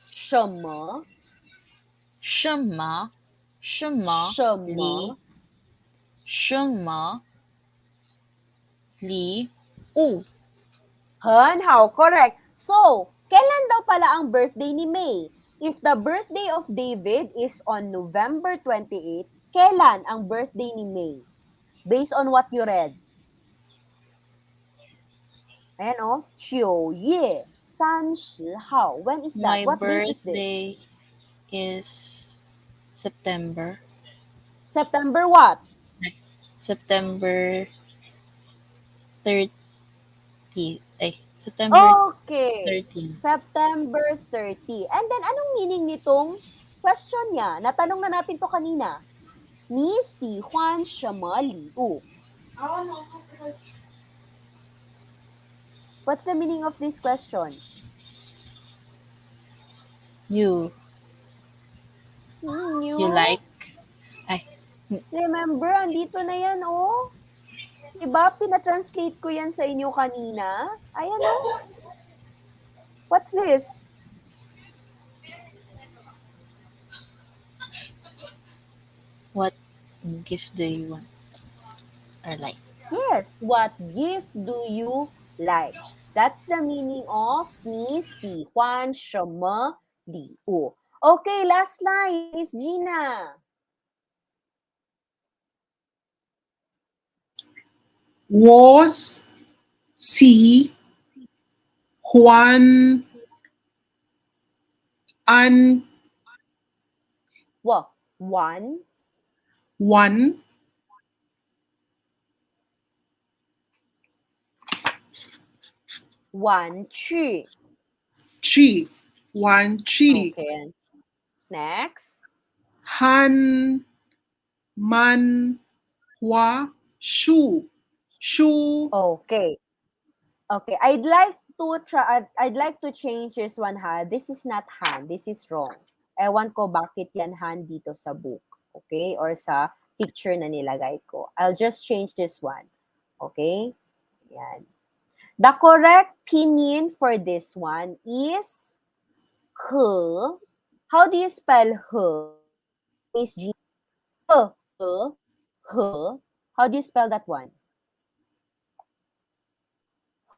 什么什么什么礼物？很好, correct. So, kailan daw pala ang birthday ni May? If the birthday of David is on November 28, kailan ang birthday ni May? Based on what you read. Ayan o, 9月30号. When is that? My What date is this? birthday is September. September what? September 30. September Okay. 13. September 30. And then, anong meaning nitong question niya? Natanong na natin to kanina. 你喜欢什么礼物? What's the meaning of this question? You like? Remember, andito na yan, oh. Diba, pinatranslate ko yan sa inyo kanina. Ayan, oh. What's this? What gift do you want or like? Yes, what gift do you like? That's the meaning of 你喜欢什么礼物? Okay, last line, Miss Gina. 我喜欢安 Wo. One. One. One. Chi. Chi. One chi. Okay. Next. Han. Man. Hua. Shu. Shu. Okay. Okay. I'd like to change this one, ha. This is not han. This is wrong. Ewan ko bakit yan han dito sa book. Okay? Or sa picture na nilagay ko. I'll just change this one. Okay? Yan. The correct pinyin for this one is he. How do you spell he? Miss G. He. He. How do you spell that one?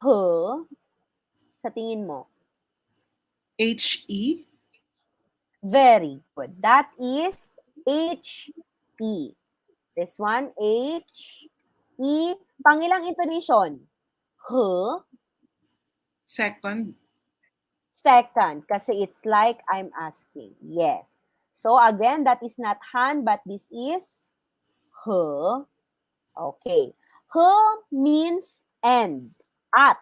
He. Sa tingin mo. He. Very good. That is H-E. This one, H-E. Pangilang intonation? He. Second. Second. Kasi it's like I'm asking. Yes. So again, that is not han, but this is he. Okay. He means and. At.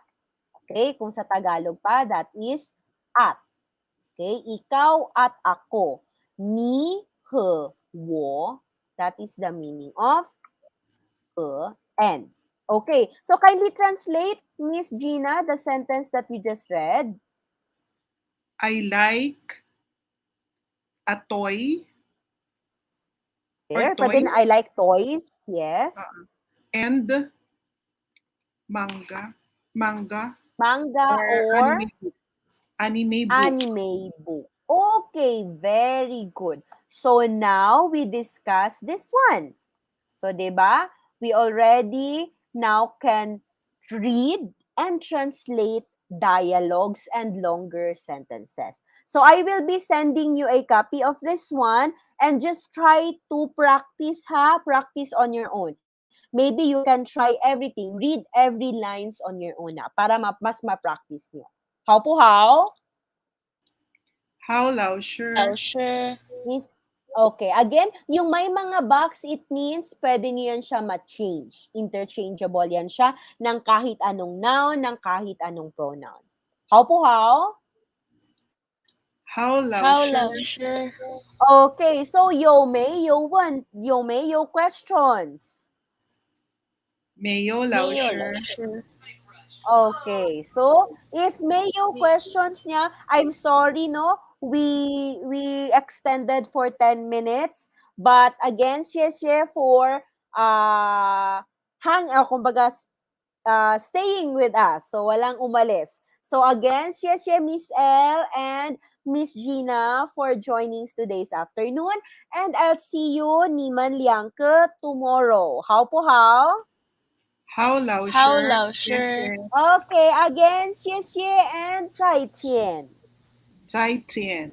Okay? Kung sa Tagalog pa, that is at. Okay? Ikaw at ako. Ni, he, wo. That is the meaning of and. Okay. So kindly translate, Miss Gina, the sentence that we just read. I like a toy or There. Pwede toys na, I like toys. Yes. and manga. Manga Manga or or anime book. Anime book. anime book. Okay, very good. So now we discuss this one. So, 'di ba? We already now can read and translate dialogues and longer sentences. So, I will be sending you a copy of this one and just try to practice, ha? Practice on your own. Maybe you can try everything, read every lines on your own na para mas ma-practice nyo. How po how? How Lauscher. Lauscher. Miss, okay. Again, yung may mga box, it means pwede niyo yan siya ma-change. Interchangeable yan siya ng kahit anong noun, ng kahit anong pronoun. How po how? How How Lauscher. Lauscher. Okay, so yo may yo questions. Mayo Mayo Lauscher. Lauscher. Okay, so if may yung questions niya, I'm sorry, no? We extended for 10 minutes, but again, siya for kumbaga staying with us. So walang umalis. So again, siya Miss L and Miss Gina for joining today's afternoon, and I'll see you Niman Liangke tomorrow. How po how? How How Lauscher. Lauscher. Okay, again, 谢谢 and 再见。再见.